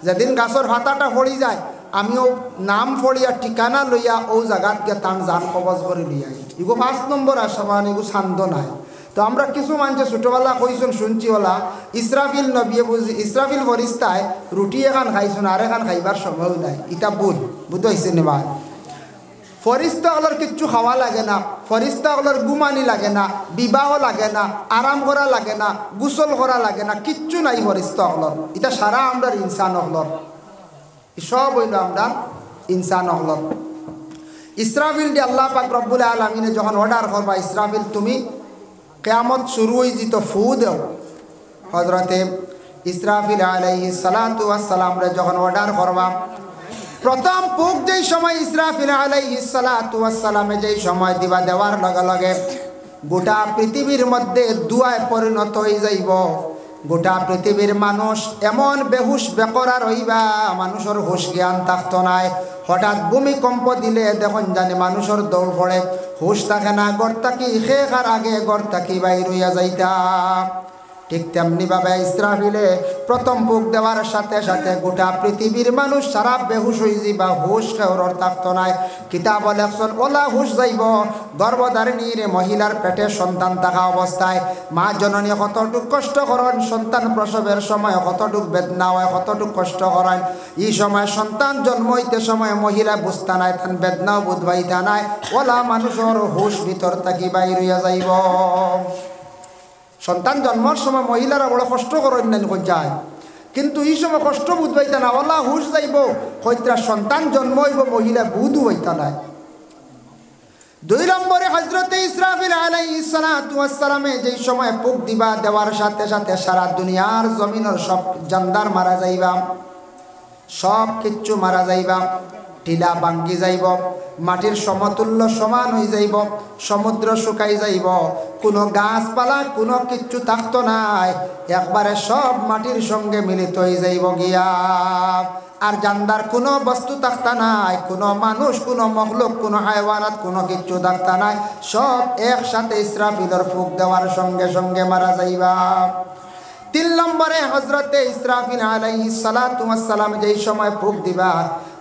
যেদিন গাছের পাতাটা পড়ি যায় আমিও নাম পড়িয়া ঠিকানা লইয়া ও জায়গাত গিয়ে তান জান কবজ করে লিয়াই। এগো 5 নম্বর আসমান, এগো ছান্দ নাই। তো আমরা কিছু মানুষে ছোটোবেলা কইসুন শুনছি ওলা ইসরাফিল নবিয়ে বুঝি, ইসরাফিল ফরিস্তায় রুটি এখান খাইছুন আর এখান খাইবার সময় নাই। ইটা বুধ হয়েছে নেবা। ফরিস্তাগুলোর কিচ্ছু খাওয়া লাগে না, ফরিস্তাগুলোর গুমানি লাগে না, বিবাহ লাগে না, আরাম করা লাগে না, গোসল করা লাগে না, কিচ্ছু নাই ফরিস্তাগুলোর। এটা সারা আমরা ইনসান হলর, সব হইল আমরা ইনসান হলর। ইসরাফিল দিয়ে আল্লাহ পাক রব্বুল আলামিনে যখন অর্ডার করবা, ইসরাফিল তুমি কিয়ামত শুরু হয়ে যেত ফু দেও। হজরতে ইসরাফিল আলাইহিস সালাতু ওয়াস সালাম রে যখন অর্ডার করবা, প্রথম পুক যেই সময় ইসরাফিল আলাইহিস সালাতু ওয়াস সালামে যেই সময় দিবা, দেওয়ার লগে লগে গোটা পৃথিবীর মধ্যে দুয়ায় পরিণত হয়ে যাইব। গোটা পৃথিবীর মানুষ এমন বেহুশ বেকরার হইবা, মানুষের হুশ জ্ঞান থাকতো নাই। হঠাৎ ভূমিকম্প দিলে দেখুন জানি মানুষের দৌড় পড়ে, হুশ থাকে না, গড় থাকি শেখার আগে গড় থাকি বাইর হইয়া যাইতা। ঠিক তেমনিভাবে ইসরাফিলে প্রথম বুক দেওয়ার সাথে সাথে গোটা পৃথিবীর মানুষ সারা বেহুশ হয়ে যাইবা, হুশ কেউর থাকতো নাই। কিতাব লেখছেন ওলা হুশ যাইব গর্ভধারিণীর মহিলার পেটে সন্তান থাকা অবস্থায়। মা জননী কতটুক কষ্ট করেন, সন্তান প্রসবের সময় কতটুক বেদনা হয়, কতটুক কষ্ট করেন। এই সময় সন্তান জন্ম হইতে সময় মহিলা বুঝতা নাই, তান বেদনাও বুধবাইতা নাই। ওলা মানুষের হুশ ভিতর থাকি বাইর হইয়া যাইব। সন্তান জন্মের সময় মহিলারা বড় কষ্ট করেন না যায়, কিন্তু এই সময় কষ্ট বুঝবাইতা না, ওলা হুশ যাইব হইতা সন্তান জন্ম হইব, মহিলা বুধ হইতা নাই। 2 নম্বরে হযরতে ইসরাফিল আলাইহিস সালাতু ওয়াস সালামে যেই সময় পুক দিবা, দেওয়ার সাথে সাথে সারা দুনিয়ার জমিনের সব জানদার মারা যাইবা, সব কিচ্ছু মারা যাইবা। টিলা ভাঙ্গি যাইব, মাটির সমতুল্য সমান হয়ে যাইব, সমুদ্র শুকাই যাইব, কোনো গাছপালা কোনো কিচ্ছু থাকতো নাই, একবারে সব মাটির সঙ্গে মিলিত হয়ে যাইব গিয়া। আর জানদার কোনো বস্তু থাকতা নাই, কোনো মানুষ, কোনো মখলুক, কোনো হায়ওয়ানাত কোনো কিচ্ছু থাকতা নাই, সব একসাথে ইসরাফিলের ফুক দেওয়ার সঙ্গে সঙ্গে মারা যাইবা। 3 নম্বরে হযরতে ইসরাফিল আলাইহিস সালাতু ওয়াস সালাম যেই সময় ফুক দিবা,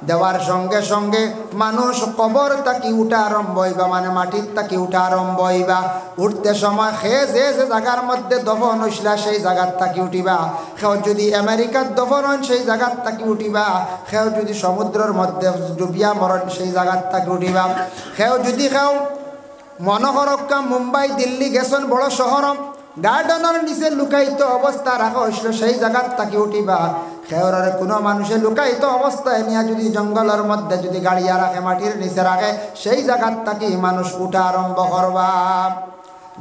দেওয়ার সঙ্গে সঙ্গে মানুষ কবর তাকি উঠা আরম্ভ হইবা, মানে মাটির তাকি উঠা আরম্ভ হইবা। উঠতে সময় যে জায়গার মধ্যে দফন হইসলা সেই জায়গার তাকি উঠিবা। কেউ যদি আমেরিকার দফন হন সেই জায়গার তাকি উঠিবা, কেউ যদি সমুদ্রের মধ্যে ডুবিয়া মরণ সেই জায়গার তাকি উঠিবা, কেউ যদি মনোহরক্কা মুম্বাই দিল্লি গেছেন বড় শহর, গার্ডেনের নিচে লুকায়িত অবস্থা রাখা হয়েছিল সেই জায়গার তাকে উঠিবা। খেওরের কোনো মানুষের লুকায়িত অবস্থায় নিয়ে যদি জঙ্গলের মধ্যে যদি গাড়িয়া রাখে, মাটির নিচে রাখে, সেই জায়গার তাকে মানুষ উঠা আরম্ভ করবা।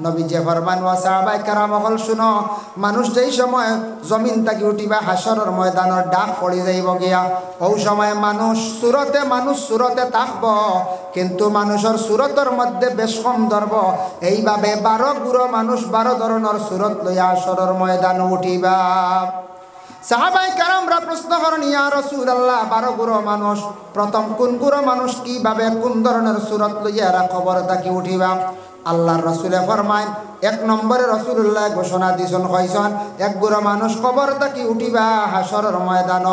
নবী যে ফরমান ওয়া সাহাবায়ে কেরাম হল শুনো, মানুষ যেই সময় জমিন থেকে উঠিবা হাসরের ময়দানের ডাক পড়ি যাইব গিয়া, ওই সময় মানুষ সুরতে থাকব, কিন্তু মানুষের সুরতের মধ্যে বেশ কম ধরব। এইভাবে 12 গুরো মানুষ 12 ধরনের সুরত লইয়া হাসরের ময়দানে উঠিবা। সাহাবায়ে কেরামরা প্রশ্ন করেন, ইয়া রাসূলুল্লাহ, 12 গুরো মানুষ, প্রথম কোন গুরো মানুষ কিভাবে কোন ধরনের সুরত লইয়া এরা কবর থেকে উঠিবা? আল্লাহর রাসূলে ফরমায়, 1 নম্বরে রাসূলুল্লাহ ঘোষণা দিছেন, কইছেন এক গুরো মানুষ কবর থেকে উঠিবা হাসরের ময়দান,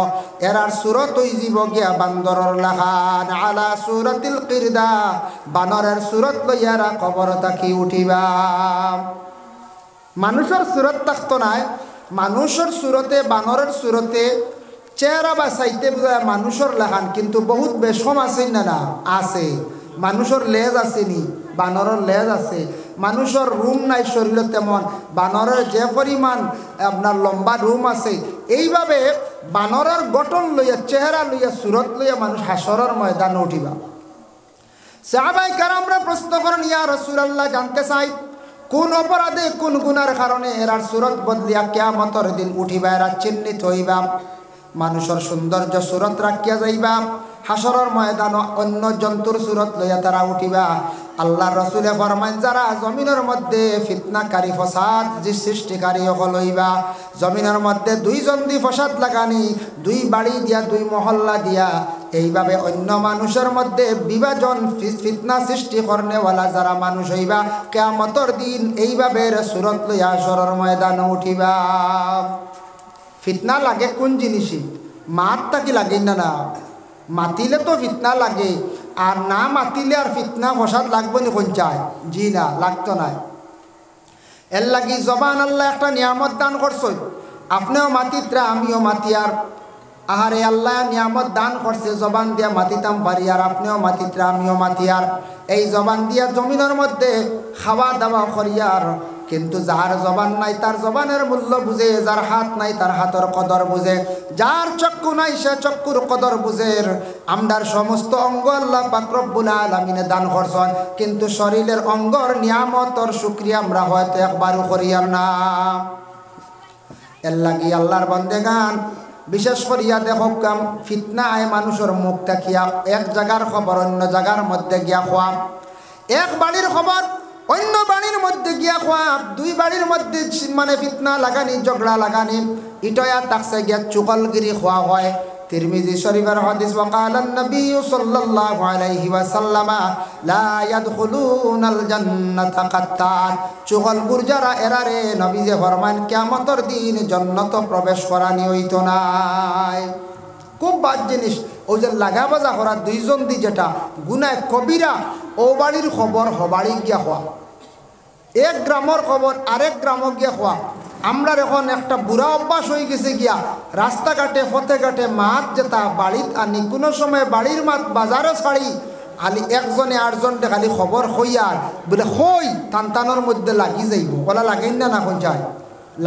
এরার সুরত হই যাব গিয়া বান্দরের লাখান আলা সুরাতিল কিরদা, বানরের সুরত লইয়া এরা কবর থেকে উঠিবা। মানুষের সুরত থাকতো নাই, মানুষের সুরতে বানরের সুরতে চেহারা বা সাইতে মানুষের লেখান, কিন্তু বহুত বেশম আছে না? আছে। মানুষের লেজ আসেনি, বানরের লেজ আছে। মানুষের রুম নাই শরীরে তেমন, বানরের যে পরিমাণ আপনার লম্বা রুম আছে। এইভাবে বানরের গঠন লইয়া, চেহারা লইয়া, সুরত লইয়া মানুষ হাসরের ময়দানে উঠিবা। সাহাবায়ে কেরামরা প্রশ্ন করেন, ইয়া রাসূলুল্লাহ, জানতে চাই কোন অপরাধে কোন গুনার কারণে এরার সুরত বদলিয়া কিয়ামতের দিন উঠিবা, এরা চিহ্নিত হইবা, মানুষের সৌন্দর্য সুরত রাখিয়া যাইবা, হাসরের ময়দান অন্য জন্তুর সুরত লইয়া তারা উঠিবা। আল্লাহর রাসূলে ফরমান, যারা জমিনের মধ্যে ফিতনাকারী ফসাদ যে সৃষ্টিকারী হইবা, জমিনের মধ্যে 2 জন দি ফসাদ লাগানি, 2 বাড়ি দিয়া 2 মহল্লা দিয়া এইভাবে অন্য মানুষের মধ্যে বিভাজন ফিতনা সৃষ্টি করনেওয়ালা যারা মানুষ হইবা, কিয়ামতের দিন এইভাবে সুরত লইয়া হাসরের ময়দানে উঠিবা। ফিতনা লাগে কোন জিনিসই? মাত তাকি লাগে না? মাতিলে তো ফিতনা লাগে, আর না মাতিলে আর ফিতনা ফসাদ লাগবে নি কোন চায়? জি না, লাগতো না। এর লাগি জবান আল্লাহ একটা নিয়ামত দান করছে, আপনিও মাতিত্রা আমিও মাতি, আর আহারে আল্লাহ নিয়ামত দান করছে, জবান দিয়া মাতিতাম পারি, আর আপনিও মাতিত্রা আমিও মাতি, আর এই জবান দিয়া জমিনের মধ্যে খাওয়া দাওয়া করিয়ার, কিন্তু যার জবান নাই তার জবানের মূল্য বুঝে, যার হাত নাই তার হাতের কদর বুঝে, যার চক্ষু নাই সে চক্ষুর কদর বুঝে। আমরার সমস্ত অঙ্গ আল্লাহ পাক রব্বুল আলামিনে দান করছেন, কিন্তু শরীরের অঙ্গর নিয়ামতর শুকরিয়া আমরা হয়তো একবারও করিয়ার না। এর লাগি আল্লাহর বান্দেগান বিশেষ করিয়া দেখো কাম ফিতনা আয় মানুষের মুখ দেখিয়া এক জায়গার খবর অন্য জায়গার মধ্যে গিয়া খোয়া, এক বাড়ির খবর অন্য বাড়ির মধ্যে গিয়া খোয়া, 2 বাড়ির মধ্যে মানে ফিতনা লাগানি, ঝগড়া লাগানি, ইটয়া তাকসে গিয়া চুগলগিরি খোয়া হয়। তিরমিজি শরীফের হাদিস, ওয়াকালান নবী সাল্লাল্লাহু আলাইহি ওয়াসাল্লাম, লা ইয়াদখুলুনাল জান্নাতা কাত্তার, চুগলগুর যারা এরারে নবী যে ফরমান কিয়ামতের দিন জান্নাত প্রবেশ করানি হইতো নাই। খুব বাদ জিনিস। ওই যে লাগা বাজা করা 2 জন দি যেটা গুনায় কবিরা, ও বাড়ির খবর হবাড়ি গিয়া হওয়া, এক গ্রামের খবর আরেক গ্রামে গিয়া হওয়া। আমরা এখন একটা বুড়া অভ্যাস হয়ে গেছে গিয়া রাস্তাঘাটে পথে ঘাটে মাছ যেটা বাড়িত আনি, কোনো সময় বাড়ির মাছ বাজারে ছাড়ি, খালি একজনে 8 জনটে খালি খবর হইয়ার বলে হই টানটানোর মধ্যে লাগি যাইব, বলা লাগেন না কোন যায়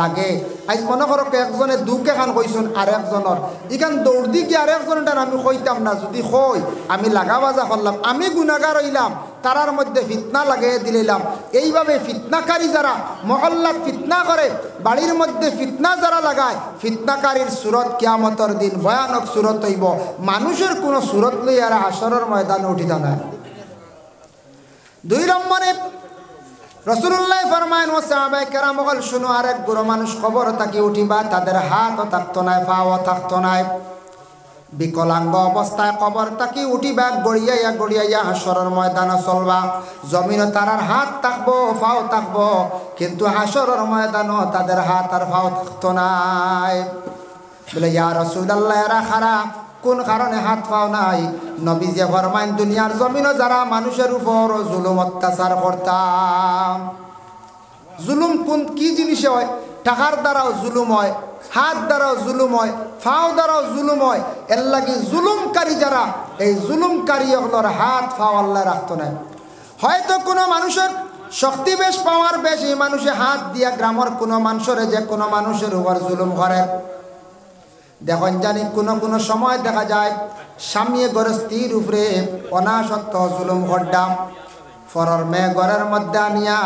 লাগে। আজ মনে করো একজনে দুকে খান কইসুন আর একজনের ইখান দৌড় দি গিয়ে আর একজনটার আমি কইতাম না, যদি হই আমি লাগা বাজা করলাম, আমি গুনাগার হইলাম, তারার মধ্যে ফিতনা লাগিয়ে দিলাম। এইভাবে ফিতনাকারী যারা মহল্লাত ফিতনা করে, বাড়ির মধ্যে ফিতনা যারা লাগায়, ফিতনাকারীর সুরত কিয়ামতের দিন ভয়ানক সুরত হইব। মানুষের কোনো সুরত লইয়া আর হাসরের ময়দানে উঠিতা না। 2 নম্বরে রাসূলুল্লাহ ফরমায়েন, ও সাহাবায়ে কেরাম বল শুনো, আরেক গুরু মানুষ কবর থেকে উঠিবা, তাদের হাতও থাকতো না, পাও থাকতো না, বিকলাঙ্গ অবস্থায় কবর থেকে উঠিবা, গড়িয়াইয়া গড়িয়াইয়া হাসরের ময়দানে চলবা। জমিনে তারার হাত থাকবো, পাও থাকবো, কিন্তু হাসরের ময়দানে তাদের হাত আর পাও থাকতো না। বলে ইয়া রাসূলুল্লাহ, এরা খারা কোন কারণে হাত পাও নাই? নবী যে ফরমায়েন, দুনিয়ার জমিনে যারা মানুষের উপর জুলুম অত্যাচার করতাম। জুলুম কোন কি জিনিসে হয়? টাকার দ্বারাও জুলুম হয়, হাত দ্বারাও জুলুম হয়, ফাও দ্বারাও জুলুম হয়। এর লাগি জুলুমকারী যারা, এই জুলুমকারী ওগুলোর হাত ফাও আল্লাহ রাখতো না। হয়তো কোনো মানুষের শক্তি বেশ, পাওয়ার বেশ, এই মানুষে হাত দিয়া গ্রামের কোনো মানুষের যে কোনো মানুষের উপর জুলুম করে। দেখুন জানি কোনো সময় দেখা যায় স্বামী গৃহস্থীর উপরে অনাসত্ব জুলুম করতাম, ফরর মেয়ে ঘরের মধ্যে আনিয়া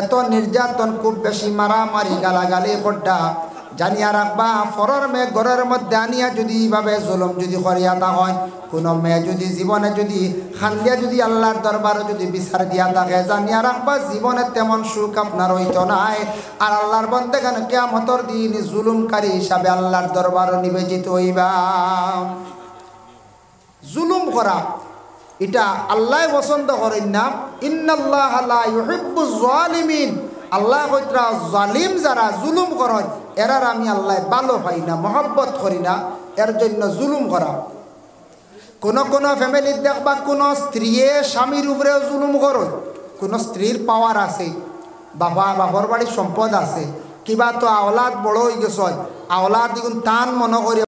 এত নির্যাতন, খুব বেশি মারামারি গালাগালি করডা। জানিয়া রাখবা, ফরর মেয়ে ঘরের মধ্যে আনিয়া যদি এইভাবে জুলুম যদি করিয়া হয়, কোনো মেয়ে যদি জীবনে যদি খান্দিয়া যদি আল্লাহর দরবারে যদি বিচার দিয়া থাকে, জানিয়া রাখবা জীবনে তেমন সুখ আপনার হইতো নাই। আর আল্লাহর বন্দেগান কিয়ামতের দিন জুলুমকারী হিসাবে আল্লাহর দরবারে নিবেদিত হইবা। জুলুম করা এটা আল্লাহ পছন্দ করেন না। ইন্নাল্লাহ লা ইউহিব্বুজ জালিমিন, আল্লাহ কইরা জালিম যারা জুলুম করেন এরার আমি আল্লাহ ভালো পাই না, মহব্বত করি না। এর জন্য জুলুম করা। কোনো ফ্যামিলি দেখবা কোনো স্ত্রী স্বামীর উপরেও জুলুম করে। কোনো স্ত্রীর পাওয়ার আছে, বাবার বাড়ির সম্পদ আছে, কিবা তো আওলাদ বড় হয়ে গেছে, আওলাদ দ্বিগুণ টান মনে করে